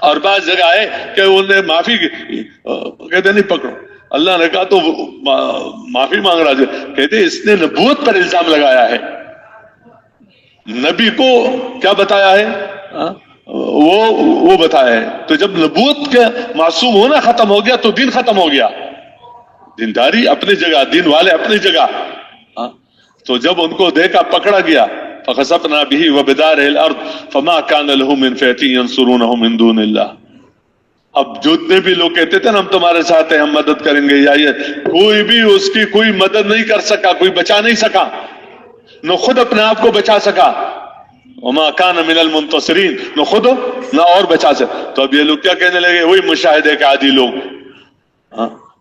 Speaker 1: اور بعض جگہ ہے کہ انہیں معافی کہتے نہیں پکڑو. اللہ نے کہا تو معافی مانگ رہا ہے. کہتے اس نے نبوت پر الزام لگایا ہے، نبی کو کیا بتایا ہے، وہ بتایا ہے. تو جب نبوت کا معصوم ہونا ختم ہو گیا تو دین ختم ہو گیا. دینداری اپنی جگہ، دین والے اپنی جگہ. تو جب ان کو دیکھا پکڑا گیا، فخسفنا به وبداره الارض فما كان له من فئة ينصرونه من دون الله. اب جتنے بھی لوگ کہتے تھے نا ہم تمہارے ساتھ ہیں، ہم مدد کریں گے، یا یہ کوئی بھی اس کی کوئی مدد نہیں کر سکا، کوئی بچا نہیں سکا، نہ خود اپنے آپ کو بچا سکا. وما كان من المنتصرین، نہ خود نہ اور بچا سکا. تو اب یہ لوگ کیا کہنے لگے، وہی مشاہدے کے عادی لوگ.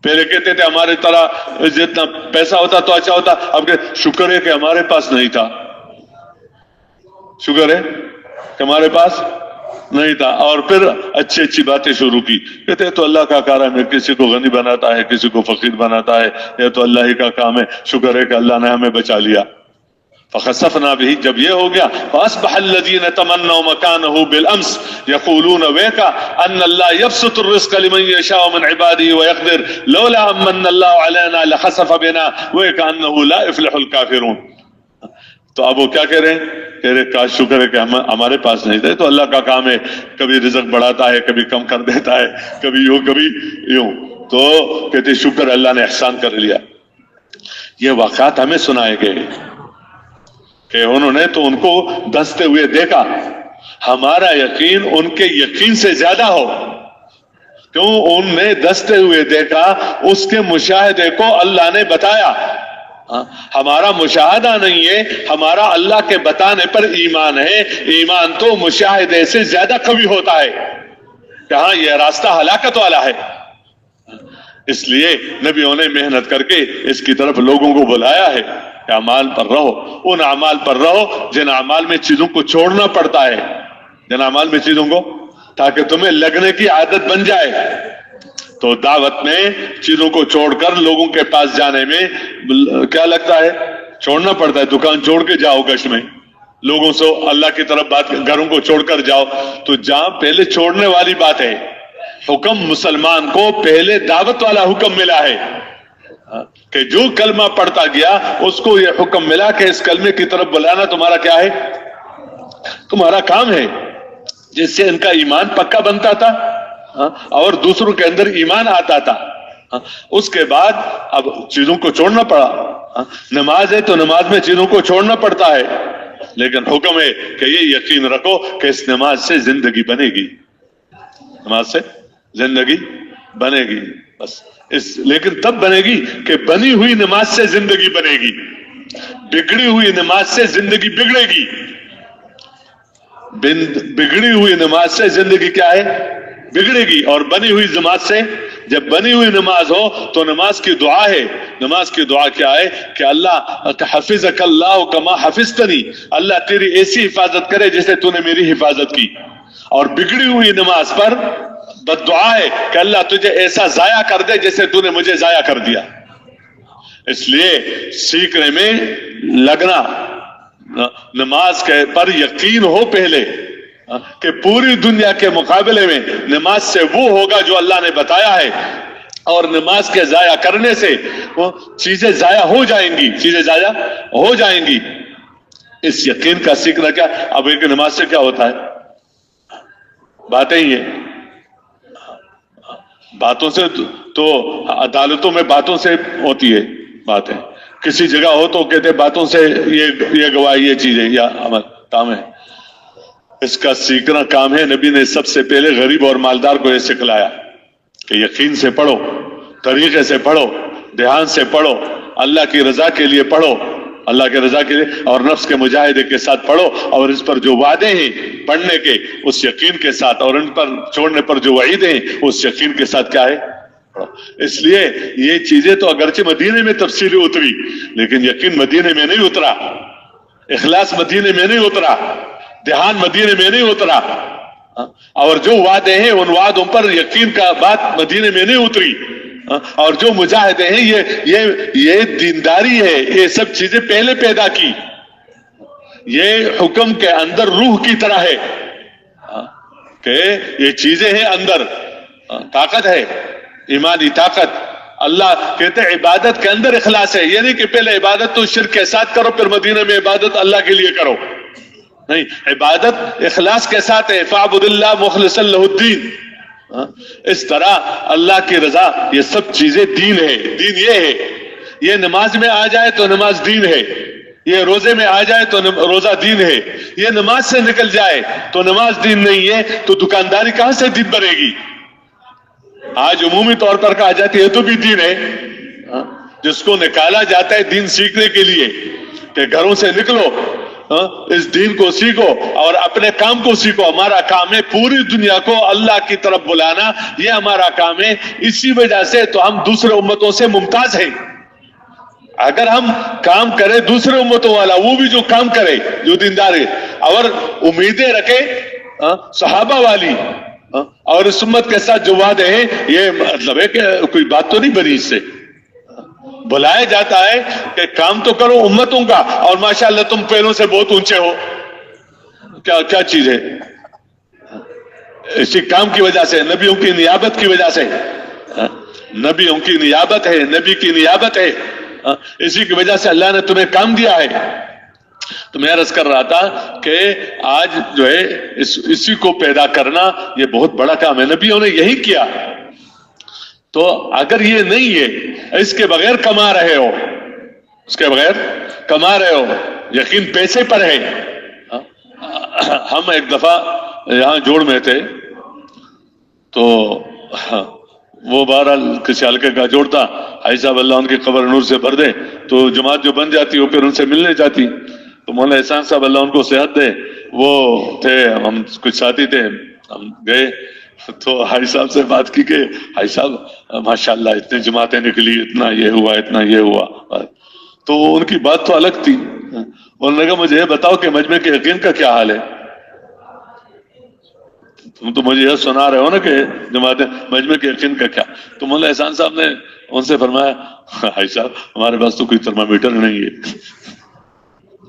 Speaker 1: پہلے کہتے تھے ہمارے طرح جتنا پیسہ ہوتا تو اچھا ہوتا، اب کہ شکر ہے کہ ہمارے پاس نہیں تھا، شکر ہے کہ ہمارے پاس نہیں تھا. اور پھر اچھی اچھی باتیں شروع کی. کہتے ہیں تو اللہ کا کام ہے، کسی کو غنی بناتا ہے، کسی کو فقیر بناتا ہے، یہ تو اللہ ہی کا کام ہے، شکر ہے کہ اللہ نے ہمیں بچا لیا. فخسفنا به، جب یہ ہو گیا، فاصبح الذين تمنوا مكانه بالامس يقولون ويكا ان الله يبسط الرزق لمن يشاء من عباده ويقدر لولا من الله علينا لخسف بنا ويكا انه لا يفلح الكافرون. تو اب وہ کیا کہہ رہے ہیں، کہہ رہے کاش شکر ہے کہ ہمارے پاس نہیں تھے. تو اللہ کا کام ہے، کبھی رزق بڑھاتا ہے، کبھی کم کر دیتا ہے، کبھی یوں کبھی یوں. تو کہتے شکر اللہ نے احسان کر لیا. یہ واقعات ہمیں سنائے گئے کہ انہوں نے تو ان کو دھنستے ہوئے دیکھا. ہمارا یقین ان کے یقین سے زیادہ ہو. کیوں؟ ان نے دھنستے ہوئے دیکھا، اس کے مشاہدے کو اللہ نے بتایا. ہمارا مشاہدہ نہیں ہے، ہمارا اللہ کے بتانے پر ایمان ہے. ایمان تو مشاہدے سے زیادہ قوی ہوتا ہے کہ ہاں یہ راستہ ہلاکت والا ہے. اس لیے نبیوں نے محنت کر کے اس کی طرف لوگوں کو بلایا ہے کہ اعمال پر رہو، ان اعمال پر رہو جن اعمال میں چیزوں کو چھوڑنا پڑتا ہے، جن اعمال میں چیزوں کو، تاکہ تمہیں لگنے کی عادت بن جائے. تو دعوت میں چیزوں کو چھوڑ کر لوگوں کے پاس جانے میں کیا لگتا ہے، چھوڑنا پڑتا ہے. دکان چھوڑ کے جاؤ گش میں, لوگوں سے اللہ کی طرف بات, گھروں کو چھوڑ کر جاؤ. تو جہاں پہلے چھوڑنے والی بات ہے, حکم مسلمان کو پہلے دعوت والا حکم ملا ہے کہ جو کلمہ پڑھتا گیا اس کو یہ حکم ملا کہ اس کلمے کی طرف بلانا تمہارا کیا ہے, تمہارا کام ہے. جس سے ان کا ایمان پکا بنتا تھا اور دوسروں کے اندر ایمان آتا تھا. اس کے بعد اب چیزوں کو چھوڑنا پڑا. نماز ہے تو نماز میں چیزوں کو چھوڑنا پڑتا ہے, لیکن حکم ہے کہ یہ یقین رکھو کہ اس نماز سے زندگی بنے گی, نماز سے زندگی بنے گی بس. لیکن تب بنے گی کہ بنی ہوئی نماز سے زندگی بنے گی, بگڑی ہوئی نماز سے زندگی بگڑے گی. بگڑی ہوئی نماز سے زندگی کیا ہے, بگڑے گی. اور بنی ہوئی نماز سے, جب بنی ہوئی نماز ہو تو نماز کی دعا ہے. نماز کی دعا کیا ہے کہ اللہ حفظک اللہ کما حفظتنی, اللہ تیری ایسی حفاظت کرے جیسے تو نے میری حفاظت کی. اور بگڑی ہوئی نماز پر بد دعا ہے کہ اللہ تجھے ایسا ضائع کر دے جیسے تو نے مجھے ضائع کر دیا. اس لیے سیکھنے میں لگنا, نماز کے پر یقین ہو پہلے کہ پوری دنیا کے مقابلے میں نماز سے وہ ہوگا جو اللہ نے بتایا ہے, اور نماز کے ضائع کرنے سے وہ چیزیں ضائع ہو جائیں گی, چیزیں ضائع ہو جائیں گی. اس یقین کا سیکھنا کیا, اب ایک نماز سے کیا ہوتا ہے, باتیں ہی ہیں. باتوں سے تو عدالتوں میں باتوں سے ہوتی ہے باتیں, کسی جگہ ہو تو کہتے باتوں سے یہ گواہی, یہ چیز ہے, یا عمل کام ہے. اس کا سیکھنا کام ہے. نبی نے سب سے پہلے غریب اور مالدار کو یہ سکھلایا کہ یقین سے پڑھو, طریقے سے پڑھو, دھیان سے پڑھو, اللہ کی رضا کے لیے پڑھو, اللہ کے رضا کے لیے, اور نفس کے مجاہدے کے ساتھ پڑھو, اور اس پر جو وعدے ہیں پڑھنے کے اس یقین کے ساتھ, اور ان پر چھوڑنے پر جو وعید ہیں اس یقین کے ساتھ کیا ہے, پڑھو. اس لیے یہ چیزیں تو اگرچہ مدینے میں تفصیلی اتری, لیکن یقین مدینے میں نہیں اترا, اخلاص مدینے میں نہیں اترا, دھیان مدینے میں نہیں اترا, اور جو وعدے ہیں ان وعدوں پر یقین کا بات مدینے میں نہیں اتری, اور جو مجاہدے ہیں یہ دینداری ہے, یہ سب چیزیں پہلے پیدا کی. یہ حکم کے اندر روح کی طرح ہے کہ یہ چیزیں ہیں اندر, طاقت ہے, ایمانی طاقت. اللہ کہتے ہیں عبادت کے اندر اخلاص ہے, یہ نہیں کہ پہلے عبادت تو شرک کے ساتھ کرو پھر مدینے میں عبادت اللہ کے لیے کرو, نہیں, عبادت اخلاص کے ساتھ ہے. فاعبد اللہ مخلصا لہ الدین. اس طرح اللہ کی رضا, یہ سب چیزیں دین ہے. دین یہ ہے, یہ نماز میں آ جائے تو نماز دین ہے, یہ روزے میں آ جائے تو روزہ دین ہے, یہ نماز سے نکل جائے تو نماز دین نہیں ہے, تو دکانداری کہاں سے دین بنے گی. آج عمومی طور پر کہا جاتا ہے یہ تو بھی دین ہے, جس کو نکالا جاتا ہے دین سیکھنے کے لیے کہ گھروں سے نکلو, اس دین کو سیکھو اور اپنے کام کو سیکھو. ہمارا کام ہے پوری دنیا کو اللہ کی طرف بلانا, یہ ہمارا کام ہے. اسی وجہ سے تو ہم دوسرے امتوں سے ممتاز ہیں. اگر ہم کام کرے دوسرے امتوں والا, وہ بھی جو کام کرے جو دیندار ہے, اور امیدیں رکھے صحابہ والی, اور اس امت کے ساتھ جو وعدے ہیں, یہ مطلب ہے کہ کوئی بات تو نہیں بنی. اس سے بلایا جاتا ہے کہ کام تو کرو امتوں کا, اور ماشاءاللہ تم پیروں سے بہت اونچے ہو, کیا چیز ہے. اسی کام کی وجہ سے, نبیوں کی نیابت کی وجہ سے, نبیوں کی نیابت ہے, نبی کی نیابت ہے, اسی کی وجہ سے اللہ نے تمہیں کام دیا ہے. تو میں عرض کر رہا تھا کہ آج جو ہے اسی کو پیدا کرنا یہ بہت بڑا کام ہے. نبیوں نے یہی کیا. تو اگر یہ نہیں ہے, اس کے بغیر کما رہے ہو, اس کے بغیر کما رہے ہو, یقین پیسے پر ہے. ہم ایک دفعہ یہاں جوڑ میں تھے, تو وہ بہرحال کسی حلقے کا جوڑ تھا, حاجی صاحب اللہ ان کی قبر نور سے بھر دے, تو جماعت جو بن جاتی وہ پھر ان سے ملنے جاتی. تو مولانا احسان صاحب اللہ ان کو صحت دے, وہ تھے, ہم کچھ ساتھی تھے, ہم گئے تو حاجی صاحب سے بات کی کہ حاجی صاحب ماشاءاللہ اتنے جماعتیں نکلی, اتنا یہ ہوا, اتنا یہ ہوا. تو ان کی بات تو الگ تھی. انہوں نے کہا مجھے یہ بتاؤ کہ مجمع کے یقین کا کیا حال ہے. تم تو مجھے یہ سنا رہے ہو نا کہ جماعتیں, مجمع کے یقین کا کیا. تو مولانا احسان صاحب نے ان سے فرمایا حاجی صاحب ہمارے پاس تو کوئی تھرمامیٹر نہیں ہے,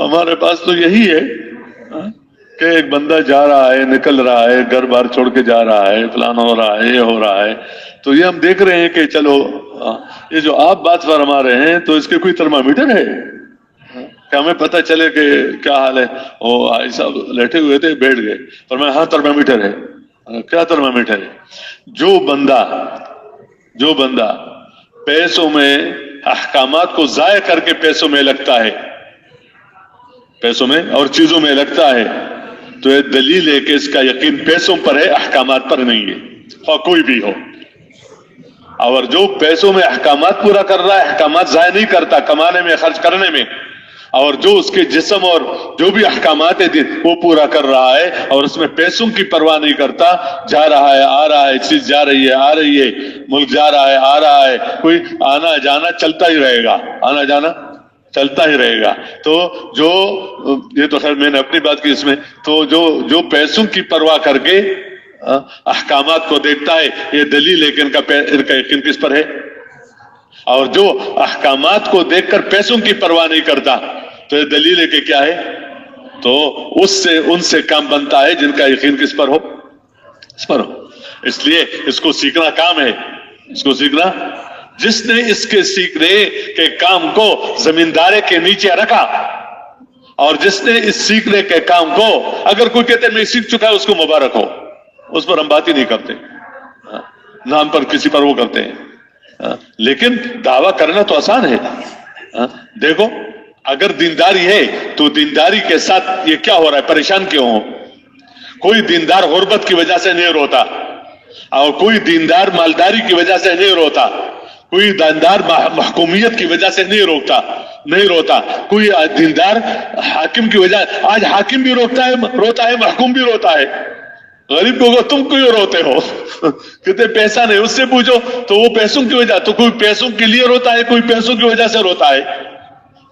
Speaker 1: ہمارے پاس تو یہی ہے کہ ایک بندہ جا رہا ہے، نکل رہا ہے، گھر بار چھوڑ کے جا رہا ہے، فلان ہو رہا ہے، یہ ہو رہا ہے، تو یہ ہم دیکھ رہے ہیں کہ چلو یہ جو آپ بات فرما رہے ہیں تو اس کے کوئی ترمامیٹر ہے کہ ہمیں پتہ چلے کہ کیا حال ہے؟ وہ بھائی صاحب لیٹے ہوئے تھے، بیٹھ گئے، پر میں ہاں ترمامیٹر ہے۔ کیا ترمامیٹر ہے؟ جو بندہ پیسوں میں احکامات کو ضائع کر کے پیسوں میں لگتا ہے، پیسوں میں اور چیزوں میں لگتا ہے، تو یہ دلیل ہے کہ اس کا یقین پیسوں پر ہے، احکامات پر نہیں ہے، خواہ کوئی بھی ہو۔ اور جو پیسوں میں احکامات پورا کر رہا ہے، احکامات ضائع نہیں کرتا کمانے میں، خرچ کرنے میں، اور جو اس کے جسم اور جو بھی احکامات ہیں وہ پورا کر رہا ہے اور اس میں پیسوں کی پرواہ نہیں کرتا، جا رہا ہے آ رہا ہے، چیز جا رہی ہے آ رہی ہے، ملک جا رہا ہے آ رہا ہے، کوئی آنا جانا چلتا ہی رہے گا، آنا جانا چلتا ہی رہے گا۔ تو جو یہ تو خیر میں نے اپنی بات کی اس میں، تو جو پیسوں کی پرواہ کر کے احکامات کو دیکھتا ہے، یہ دلیل ہے کہ ان کا یقین کس پر ہے۔ اور جو احکامات کو دیکھ کر پیسوں کی پرواہ نہیں کرتا، تو یہ دلیل ہے کہ کیا ہے، تو ان سے کام بنتا ہے جن کا یقین کس پر ہو، اس پر ہو۔ اس لیے اس کو سیکھنا کام ہے، اس کو سیکھنا۔ جس نے اس کے سیکھنے کے کام کو زمیندارے کے نیچے رکھا، اور جس نے اس سیکھنے کے کام کو، اگر کوئی کہتے میں سیکھ چکا ہے اس کو مبارک ہو، اس پر ہم بات ہی نہیں کرتے، نام پر کسی پر وہ کرتے ہیں، لیکن دعویٰ کرنا تو آسان ہے۔ دیکھو اگر دینداری ہے تو دینداری کے ساتھ یہ کیا ہو رہا ہے، پریشان کیوں ہو؟ کوئی دیندار غربت کی وجہ سے نہیں روتا، اور کوئی دیندار مالداری کی وجہ سے نہیں روتا، کوئی دیندار محکومیت کی وجہ سے نہیں روتا، کوئی دیندار حاکم کی وجہ، آج حاکم بھی روتا ہے، محکوم بھی روتا ہے۔ غریب کو تم کیوں روتے ہو؟ کہتے پیسہ نہیں، اس سے پوچھو تو وہ پیسوں کی وجہ، تو کوئی پیسوں کے لیے روتا ہے، کوئی پیسوں کی وجہ سے روتا ہے،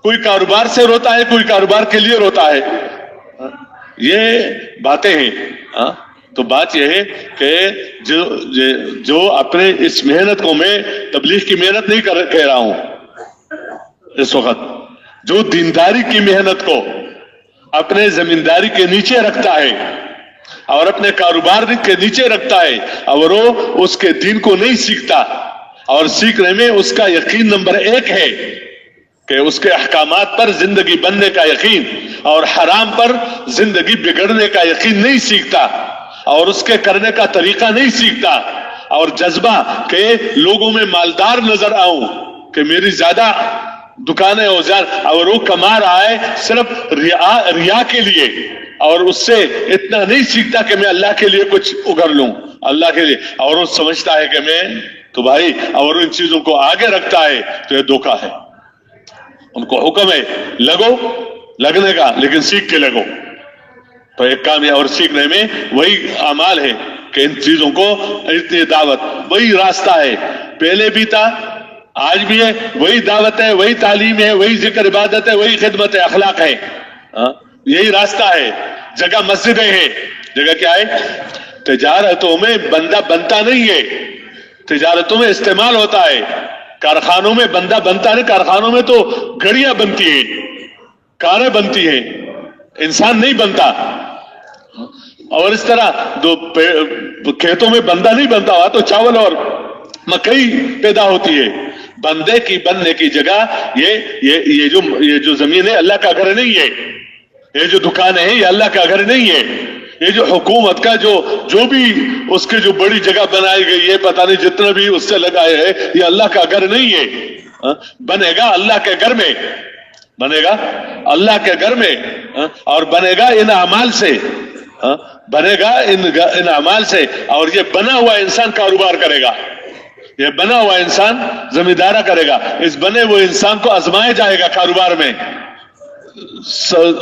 Speaker 1: کوئی کاروبار سے روتا ہے، کوئی کاروبار کے لیے روتا ہے۔ یہ باتیں ہیں۔ تو بات یہ ہے کہ جو اپنے اس محنت کو، میں تبلیغ کی محنت نہیں کہہ رہا ہوں اس وقت، جو دینداری کی محنت کو اپنے زمینداری کے نیچے رکھتا ہے اور اپنے کاروبار کے نیچے رکھتا ہے، اور وہ اس کے دین کو نہیں سیکھتا، اور سیکھنے میں اس کا یقین نمبر 1 ہے کہ اس کے احکامات پر زندگی بننے کا یقین، اور حرام پر زندگی بگڑنے کا یقین نہیں سیکھتا، اور اس کے کرنے کا طریقہ نہیں سیکھتا، اور جذبہ کہ لوگوں میں مالدار نظر آؤں، کہ میری زیادہ دکانیں ہو جائیں، اور وہ کما رہا ہے صرف ریا کے لیے، اور اس سے اتنا نہیں سیکھتا کہ میں اللہ کے لیے کچھ اگڑ لوں، اللہ کے لیے، اور وہ سمجھتا ہے کہ میں تو بھائی، اور ان چیزوں کو آگے رکھتا ہے، تو یہ دھوکہ ہے۔ ان کو حکم ہے لگنے کا، لیکن سیکھ کے لگو۔ تو ایک کام ہے، اور سیکھنے میں وہی اعمال ہے کہ ان چیزوں کو، اتنی دعوت، وہی راستہ ہے، پہلے بھی تھا، آج بھی ہے، وہی دعوت ہے، وہی تعلیم ہے، وہی ذکر عبادت ہے، وہی خدمت ہے، اخلاق ہے، یہی راستہ ہے۔ جگہ مسجدیں ہیں، جگہ کیا ہے؟ تجارتوں میں بندہ بنتا نہیں ہے، تجارتوں میں استعمال ہوتا ہے، کارخانوں میں بندہ بنتا نہیں، کارخانوں میں تو گھڑیاں بنتی ہیں، کاریں بنتی ہیں، انسان نہیں بنتا۔ اور اس طرح کھیتوں میں بندہ نہیں بنتا ہوا، تو چاول اور مکئی پیدا ہوتی ہے۔ بندے کی بننے کی جگہ یہ جو زمین ہے اللہ کا گھر نہیں ہے، یہ جو دکانیں ہیں یہ اللہ کا گھر نہیں ہے، یہ جو حکومت کا جو بھی اس کی جو بڑی جگہ بنائی گئی ہے، پتہ نہیں جتنا بھی اس سے لگائے ہے، یہ اللہ کا گھر نہیں ہے۔ بنے گا اللہ کے گھر میں، بنے گا اللہ کے گھر میں، اور بنے گا ان اعمال سے، بنے گا ان اعمال سے۔ اور یہ بنا ہوا انسان کاروبار کرے گا، یہ بنا ہوا انسان زمیندارہ کرے گا، اس بنے ہوئے انسان کو آزمایا جائے گا کاروبار میں،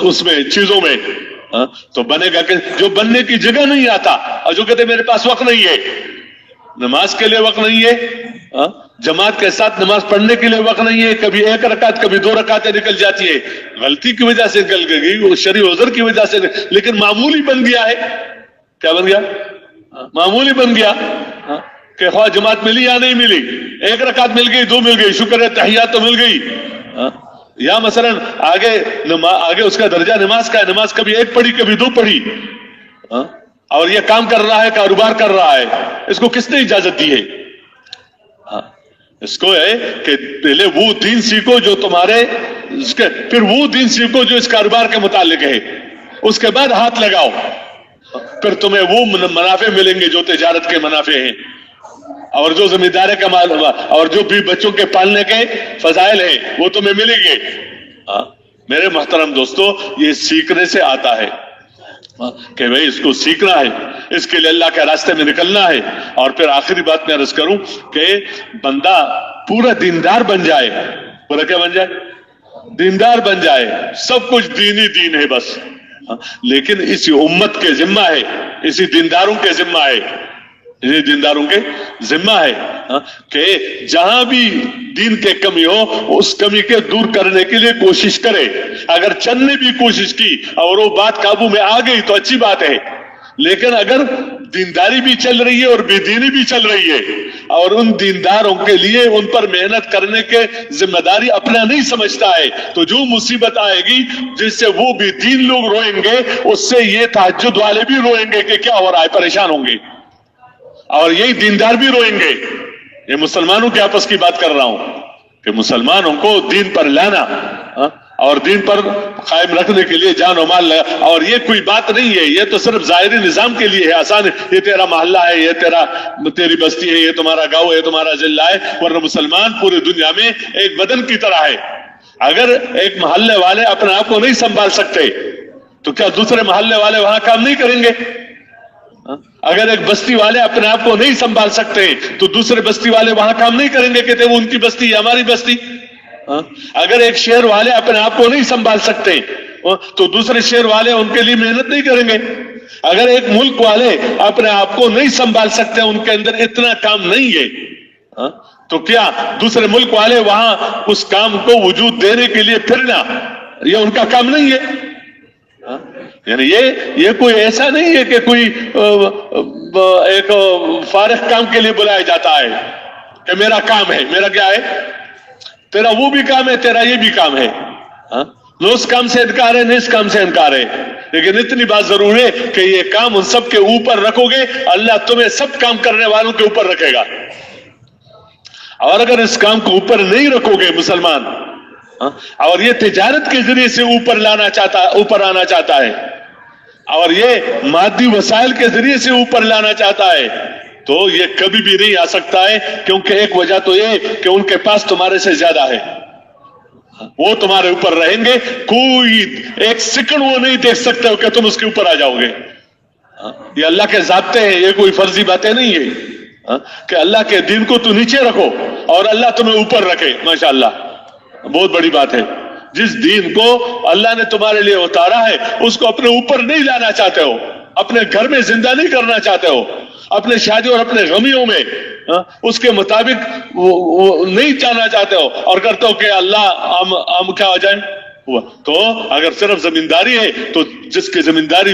Speaker 1: اس میں چیزوں میں، تو بنے گا کہ جو بننے کی جگہ نہیں آتا، اور جو کہتے میرے پاس وقت نہیں ہے، نماز کے لیے وقت نہیں ہے، جماعت کے ساتھ نماز پڑھنے کے لیے وقت نہیں ہے، کبھی 1 رکعت کبھی 2 رکعتیں نکل جاتی ہے، غلطی کی وجہ سے نکل گئی، وہ شرعی عذر کی وجہ سے، لیکن معمولی بن گیا ہے۔ کیا بن گیا؟ معمولی بن گیا، کہ خواہ جماعت ملی یا نہیں ملی، 1 رکعت مل گئی، 2 مل گئی، شکر ہے، تحیات تو مل گئی، یا مثلا آگے اس کا درجہ نماز کا ہے, نماز کبھی ایک پڑھی کبھی دو پڑھی, اور یہ کام کر رہا ہے, کاروبار کر رہا ہے, اس کو کس نے اجازت دی ہے؟ اس کو ہے کہ پہلے وہ دین سیکھو جو تمہارے, پھر وہ دین سیکھو جو اس کاروبار کے متعلق ہے, اس کے بعد ہاتھ لگاؤ, پھر تمہیں وہ منافع ملیں گے جو تجارت کے منافع ہیں, اور جو زمینداری کا مال اور جو بھی بچوں کے پالنے کے فضائل ہیں وہ تمہیں ملیں گے. میرے محترم دوستو, یہ سیکھنے سے آتا ہے کہ بھئی اس کو سیکھنا ہے, اس کے لیے اللہ کے راستے میں نکلنا ہے. اور پھر آخری بات میں عرض کروں کہ بندہ پورا دیندار بن جائے. پورا کیا بن جائے؟ دیندار بن جائے. سب کچھ دین ہی دین ہے بس, لیکن اسی امت کے ذمہ ہے, اسی دینداروں کے ذمہ ہے, اسی دینداروں کے ذمہ ہے کہ جہاں بھی دین کے کمی ہو اس کمی کے دور کرنے کے لیے کوشش کرے. اگر چند نے بھی کوشش کی اور وہ بات قابو میں آ گئی تو اچھی بات ہے, لیکن اگر دینداری بھی چل رہی ہے اور بے دینی بھی چل رہی ہے اور ان دینداروں کے لیے ان پر محنت کرنے کے ذمہ داری اپنا نہیں سمجھتا ہے, تو جو مصیبت آئے گی جس سے وہ بے دین لوگ روئیں گے, اس سے یہ تہجد والے بھی روئیں گے کہ کیا ہو رہا ہے, پریشان ہوں گے, اور یہی دیندار بھی روئیں گے. یہ مسلمانوں کے آپس کی بات کر رہا ہوں کہ مسلمانوں کو دین پر لانا اور دین پر قائم رکھنے کے لیے جان و مال لگا. اور یہ کوئی بات نہیں ہے, یہ تو صرف ظاہری نظام کے لیے ہے, آسان ہے, یہ تیرا محلہ ہے, یہ تیری بستی ہے, یہ تمہارا گاؤں ہے, تمہارا ضلع ہے, ورنہ مسلمان پوری دنیا میں ایک بدن کی طرح ہے. اگر ایک محلے والے اپنے آپ کو نہیں سنبھال سکتے تو کیا دوسرے محلے والے وہاں کام نہیں کریں گے؟ اگر ایک بستی والے اپنے آپ کو نہیں سنبھال سکتے تو دوسرے بستی والے وہاں کام نہیں کریں گے, کہتے وہ ان کی بستی ہے, ہماری بستی. اگر ایک شہر والے اپنے آپ کو نہیں سنبھال سکتے تو دوسرے شہر والے ان کے لیے محنت نہیں کریں گے. اگر ایک ملک والے اپنے آپ کو نہیں سنبھال سکتے, ان کے اندر اتنا کام نہیں ہے, تو کیا دوسرے ملک والے وہاں اس کام کو وجود دینے کے لیے پھرنا یہ ان کا کام نہیں ہے؟ یعنی یہ کوئی ایسا نہیں ہے کہ کوئی ایک فارغ کام کے لیے بلایا جاتا ہے کہ میرا کام ہے, میرا کیا ہے, تیرا وہ بھی کام ہے, تیرا یہ بھی کام ہے. نہ اس کام سے انکار ہے, نہ اس کام سے انکار ہے, لیکن اتنی بات ضرور ہے کہ یہ کام ان سب کے اوپر رکھو گے, اللہ تمہیں سب کام کرنے والوں کے اوپر رکھے گا. اور اگر اس کام کو اوپر نہیں رکھو گے مسلمان, اور یہ تجارت کے ذریعے سے اوپر آنا چاہتا ہے, اور یہ مادی وسائل کے ذریعے سے اوپر لانا چاہتا ہے, تو یہ کبھی بھی نہیں آ سکتا ہے. کیونکہ ایک وجہ تو یہ کہ ان کے پاس تمہارے سے زیادہ ہے, وہ تمہارے اوپر رہیں گے, کوئی ایک سیکنڈ وہ نہیں دیکھ سکتے کہ تم اس کے اوپر آ جاؤ گے. یہ اللہ کے ضابطے ہیں, یہ کوئی فرضی باتیں نہیں ہے کہ اللہ کے دین کو تو نیچے رکھو اور اللہ تمہیں اوپر رکھے. ماشاءاللہ, بہت بڑی بات ہے. جس دین کو اللہ نے تمہارے لیے اتارا ہے اس کو اپنے اوپر نہیں لانا چاہتے ہو, اپنے گھر میں زندہ نہیں کرنا چاہتے ہو, اپنے شادی اور اپنے غمیوں میں اس کے مطابق نہیں جانا چاہتے ہو, اور کرتے ہو کہ اللہ ہم کیا ہو جائیں. تو اگر صرف زمینداری ہے تو جس کی زمینداری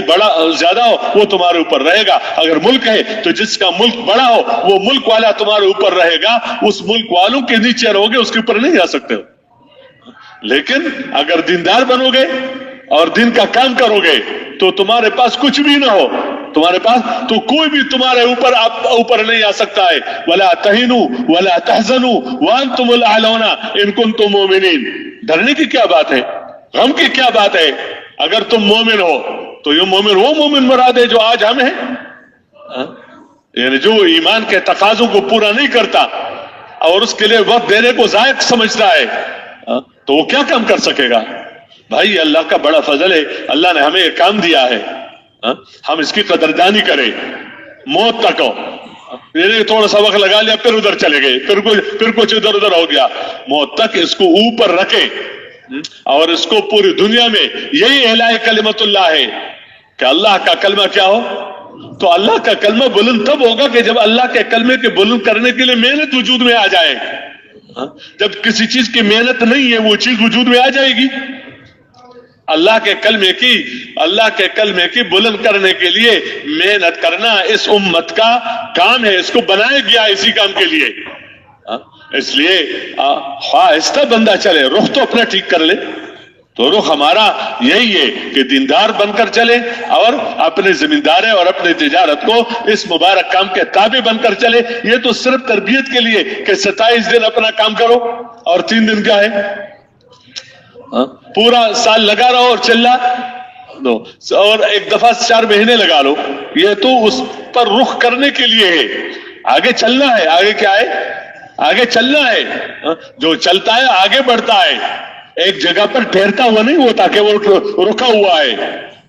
Speaker 1: زیادہ ہو وہ تمہارے اوپر رہے گا. اگر ملک ہے تو جس کا ملک بڑا ہو وہ ملک والا تمہارے اوپر رہے گا, اس ملک والوں کے نیچے رہو گے, اس کے اوپر نہیں آ سکتے ہو. لیکن اگر دیندار بنو گے اور دین کا کام کرو گے تو تمہارے پاس کچھ بھی نہ ہو, تمہارے پاس تو کوئی بھی تمہارے اوپر نہیں آ سکتا ہے. وَلَا تَهِنُوا وَلَا تَحْزَنُوا وَأَنْتُمُ الْأَعْلَوْنَ إِن كُنتُم مُؤْمِنِينَ. ڈرنے کی کیا بات ہے, غم کی کیا بات ہے؟ اگر تم مومن ہو تو یہ مومن وہ مومن مراد ہے جو آج ہم ہیں, یعنی جو ایمان کے تقاضوں کو پورا نہیں کرتا اور اس کے لیے وقت دینے کو ضائع سمجھتا ہے, تو وہ کیا کام کر سکے گا؟ بھائی اللہ کا بڑا فضل ہے, اللہ نے ہمیں یہ کام دیا ہے, ہم اس کی قدردانی کریں. موت تک ہو, تھوڑا سا وقت لگا لیا پھر ادھر چلے گئے, پھر کچھ ادھر ہو گیا, موت تک اس کو اوپر رکھیں. اور اس کو پوری دنیا میں یہی اعلاء کلمت اللہ ہے کہ اللہ کا کلمہ کیا ہو. تو اللہ کا کلمہ بلند تب ہوگا کہ جب اللہ کے کلمے کے بلند کرنے کے لیے محنت وجود میں آ جائے. جب کسی چیز کی محنت نہیں ہے وہ چیز وجود میں آ جائے گی. اللہ کے کلمے کی بلند کرنے کے لیے محنت کرنا اس امت کا کام ہے, اس کو بنایا گیا اسی کام کے لیے. اس لیے آہستہ بندہ چلے، رخ تو اپنا ٹھیک کر لے. تو رخ ہمارا یہی ہے کہ دیندار بن کر چلے اور اپنے زمیندارے اور اپنے تجارت کو اس مبارک کام کے تابع بن کر چلے. یہ تو صرف تربیت کے لیے کہ 27 دن اپنا کام کرو اور 3 دن کیا ہے، پورا سال لگا رہو اور چلا دو، اور ایک دفعہ 4 مہینے لگا لو. یہ تو اس پر رخ کرنے کے لیے ہے. آگے چلنا ہے. آگے کیا ہے؟ آگے چلنا ہے. جو چلتا ہے آگے بڑھتا ہے، ایک جگہ پر ٹھہرتا ہوا نہیں ہوتا کہ وہ رکا ہوا ہے.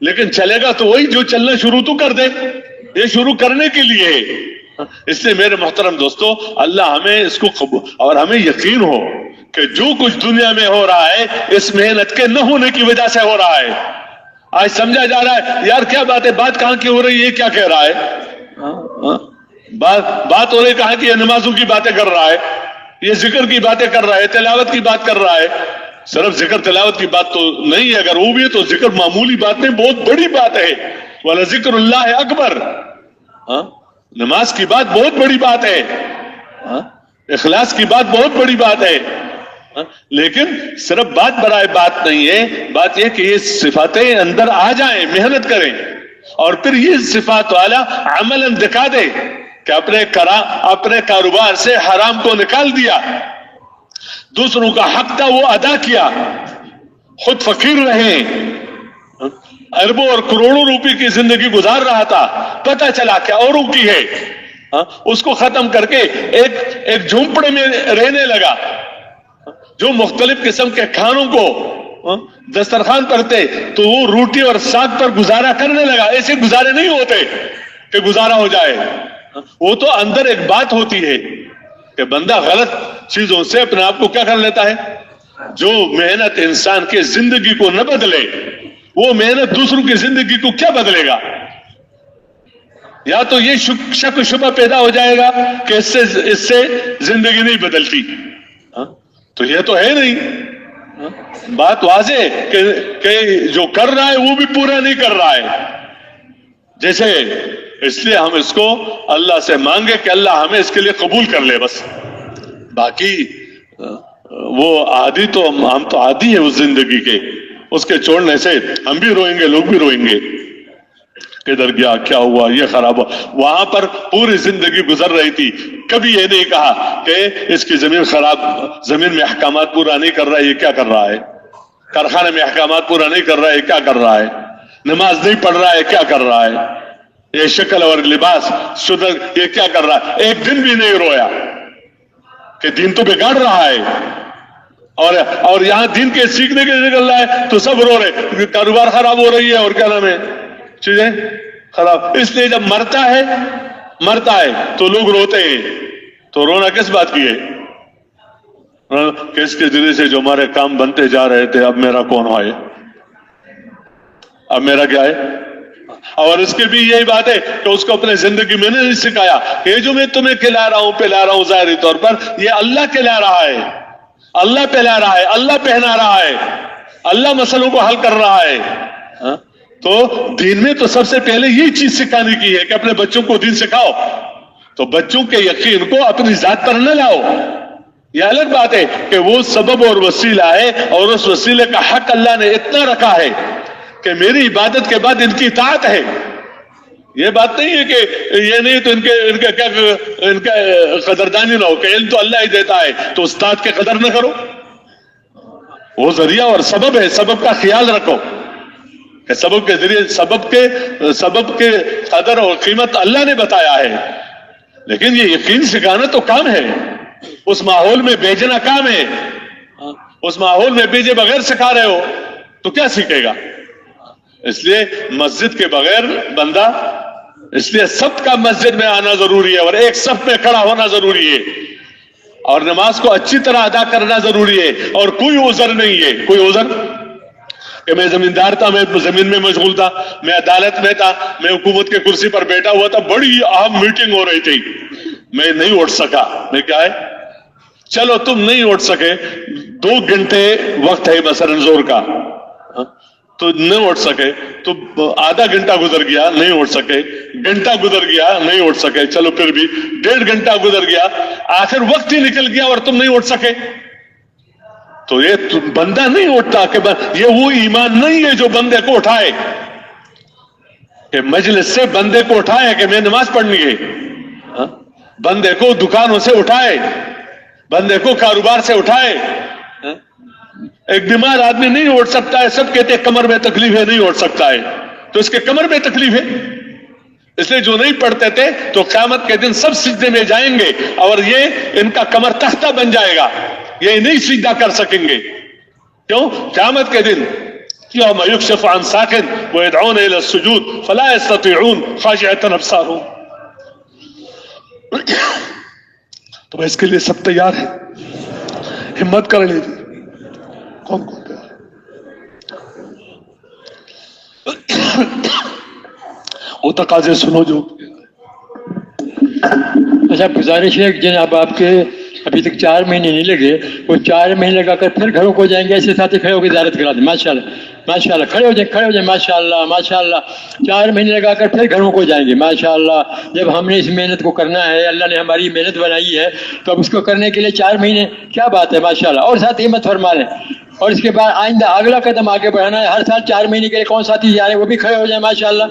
Speaker 1: لیکن چلے گا تو وہی جو چلنا شروع تو کر دے. یہ شروع کرنے کے لیے ہے. اس لیے میرے محترم دوستو، اللہ ہمیں اس کو قبول، اور ہمیں یقین ہو کہ جو کچھ دنیا میں ہو رہا ہے اس محنت کے نہ ہونے کی وجہ سے ہو رہا ہے. آج سمجھا جا رہا ہے یار کیا بات ہے، بات کہاں کی ہو رہی ہے، کیا کہہ رہا ہے، بات ہو رہی کہاں کی ہے، نمازوں کی باتیں کر رہا ہے، یہ ذکر کی باتیں کر رہا ہے، تلاوت کی بات کر رہا ہے. صرف ذکر تلاوت کی بات تو نہیں ہے، اگر وہ بھی ہے تو ذکر معمولی بات نہیں، بہت بڑی بات ہے. وَلَذِكْرُ اللَّهِ اکبر. نماز کی بات بہت بڑی بات ہے، اخلاص کی بات بہت بڑی بات ہے. لیکن صرف بات برائے بات نہیں ہے، بات یہ کہ یہ صفاتیں اندر آ جائیں، محنت کریں، اور پھر یہ صفات والا عملاً دکھا دے کہ اپنے کاروبار سے حرام کو نکال دیا، دوسروں کا حق تھا وہ ادا کیا، خود فقیر رہے، اربوں اور کروڑوں روپے کی زندگی گزار رہا تھا، پتہ چلا کہ اوروں کی ہے، اس کو ختم کر کے ایک جھونپڑے میں رہنے لگا، جو مختلف قسم کے کھانوں کو دسترخوان پر تھے تو وہ روٹی اور ساگ پر گزارا کرنے لگا. ایسے گزارے نہیں ہوتے کہ گزارا ہو جائے. وہ تو اندر ایک بات ہوتی ہے کہ بندہ غلط چیزوں سے اپنے آپ کو کیا کر لیتا ہے. جو محنت انسان کے زندگی کو نہ بدلے، وہ محنت دوسروں کی زندگی کو کیا بدلے گا. یا تو یہ شک و شبہ پیدا ہو جائے گا کہ اس سے زندگی نہیں بدلتی، تو یہ تو ہے نہیں. بات واضح کہ جو کر رہا ہے وہ بھی پورا نہیں کر رہا ہے. جیسے اس لیے ہم اس کو اللہ سے مانگے کہ اللہ ہمیں اس کے لیے قبول کر لے. بس باقی وہ عادی تو ہم تو عادی ہیں اس زندگی کے، اس کے چھوڑنے سے ہم بھی روئیں گے، لوگ بھی روئیں گے، کدھر گیا، کیا ہوا، یہ خراب ہوا. وہاں پر پوری زندگی گزر رہی تھی، کبھی یہ نہیں کہا کہ اس کی زمین خراب، زمین میں احکامات پورا نہیں کر رہا ہے، یہ کیا کر رہا ہے، کارخانے میں احکامات پورا نہیں کر رہا ہے، یہ کیا کر رہا ہے، نماز نہیں پڑھ رہا ہے، کیا کر رہا ہے، یہ شکل اور لباس شدہ، یہ کیا کر رہا ہے. ایک دن بھی نہیں رویا کہ دین تو بگاڑ رہا ہے، اور یہاں دین کے سیکھنے کے لیے نکل رہا ہے تو سب رو رہے، کاروبار خراب ہو رہی ہے اور کیا نام ہے چیزیں خراب. اس لیے جب مرتا ہے تو لوگ روتے ہیں. تو رونا کس بات کی ہے؟ کہ اس کے ذریعے سے جو ہمارے کام بنتے جا رہے تھے، اب میرا کون ہے، اب میرا کیا ہے. اور اس کی بھی یہی بات ہے کہ اس کو اپنے زندگی میں نے نہیں سکھایا کہ جو میں تمہیں کھلا رہا ہوں پلا رہا ہوں ظاہری طور پر، یہ اللہ کھلا رہا ہے، اللہ پلا رہا ہے، اللہ پہنا رہا ہے، اللہ مسئلوں کو حل کر رہا ہے. تو دین میں تو سب سے پہلے یہی چیز سکھانے کی ہے کہ اپنے بچوں کو دین سکھاؤ. تو بچوں کے یقین کو اپنی ذات پر نہ لاؤ. یہ الگ بات ہے کہ وہ سبب اور وسیلہ ہے، اور اس وسیلے کا حق اللہ نے اتنا رکھا ہے کہ میری عبادت کے بعد ان کی اطاعت ہے. یہ بات نہیں ہے کہ یہ نہیں تو ان کا قدردانی نہ ہو، کہ علم تو اللہ ہی دیتا ہے تو استاد کے قدر نہ کرو. وہ ذریعہ اور سبب ہے، سبب کا خیال رکھو کہ سبب کے ذریعے سبب کے قدر اور قیمت اللہ نے بتایا ہے. لیکن یہ یقین سکھانا تو کام ہے، اس ماحول میں بھیجنا کام ہے. اس ماحول میں بھیجے بغیر سکھا رہے ہو تو کیا سیکھے گا. اس لیے مسجد کے بغیر بندہ، اس لیے سب کا مسجد میں آنا ضروری ہے، اور ایک صف میں کھڑا ہونا ضروری ہے، اور نماز کو اچھی طرح ادا کرنا ضروری ہے. اور کوئی عذر نہیں ہے، کوئی عذر کہ میں زمیندار تھا، میں زمین میں مشغول تھا، میں عدالت میں تھا، میں حکومت کے کرسی پر بیٹھا ہوا تھا، بڑی اہم میٹنگ ہو رہی تھی، میں نہیں اٹھ سکا. میں کیا ہے، چلو تم نہیں اٹھ سکے، 2 گھنٹے وقت ہے مثلا زور کا، تو نہیں اٹھ سکے، تو آدھا گھنٹہ گزر گیا نہیں اٹھ سکے، گھنٹہ گزر گیا نہیں اٹھ سکے، چلو پھر بھی 1.5 گھنٹہ گزر گیا، آخر وقت ہی نکل گیا اور تم نہیں اٹھ سکے، تو یہ بندہ نہیں اٹھتا کہ یہ وہ ایمان نہیں ہے جو بندے کو اٹھائے، کہ مجلس سے بندے کو اٹھائے کہ میں نماز پڑھنی ہے، بندے کو دکانوں سے اٹھائے، بندے کو کاروبار سے اٹھائے۔ ایک بیمار آدمی نہیں اٹھ سکتا ہے، سب کہتے ہیں کمر میں تکلیف ہے نہیں اٹھ سکتا ہے، تو اس کے کمر میں تکلیف ہے، اس لیے جو نہیں پڑھتے تھے تو قیامت کے دن سب سجدے میں جائیں گے اور یہ ان کا کمر تختہ بن جائے گا، یہ نہیں سجدہ کر سکیں گے۔ کیوں؟ قیامت کے دن یوم یکشف عن ساق ويدعون الى السجود فلا يستطيعون خاشعة ابصارهم۔ تو اس کے لیے سب تیار ہیں، ہمت کر لیجیے۔ کون تیار ہے؟ وہ تقاضے سنو جو۔
Speaker 2: اچھا گزارش ہے کہ جناب آپ کے ابھی تک 4 مہینے نہیں لگے، وہ 4 مہینے لگا کر پھر گھروں کو جائیں گے، ایسے ساتھی کھڑے ہو کے زیارت کرا دیں۔ ماشاء اللہ ماشاء اللہ، کھڑے ہو جائیں ماشاء اللہ ماشاء اللہ، 4 مہینے لگا کر پھر گھروں کو جائیں گے ماشاء اللہ۔ جب ہم نے اس محنت کو کرنا ہے، اللہ نے ہماری محنت بنائی ہے، تو اب اس کو کرنے کے لیے 4 مہینے کیا بات ہے ماشاء اللہ۔ اور ساتھ ہمت فرما لیں، اور اس کے بعد آئندہ اگلا قدم آگے بڑھانا ہے، ہر سال 4 مہینے کے لیے کون ساتھی جا رہے ہیں وہ بھی کھڑے ہو جائیں ماشاء اللہ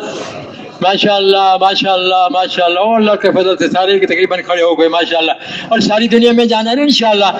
Speaker 2: ماشاء اللہ ماشاء اللہ ماشاء اللہ۔ اور اللہ کے فضل سے سارے تقریباً کھڑے ہو گئے ماشاء اللہ، اور ساری دنیا میں جانا ہے نا انشاءاللہ۔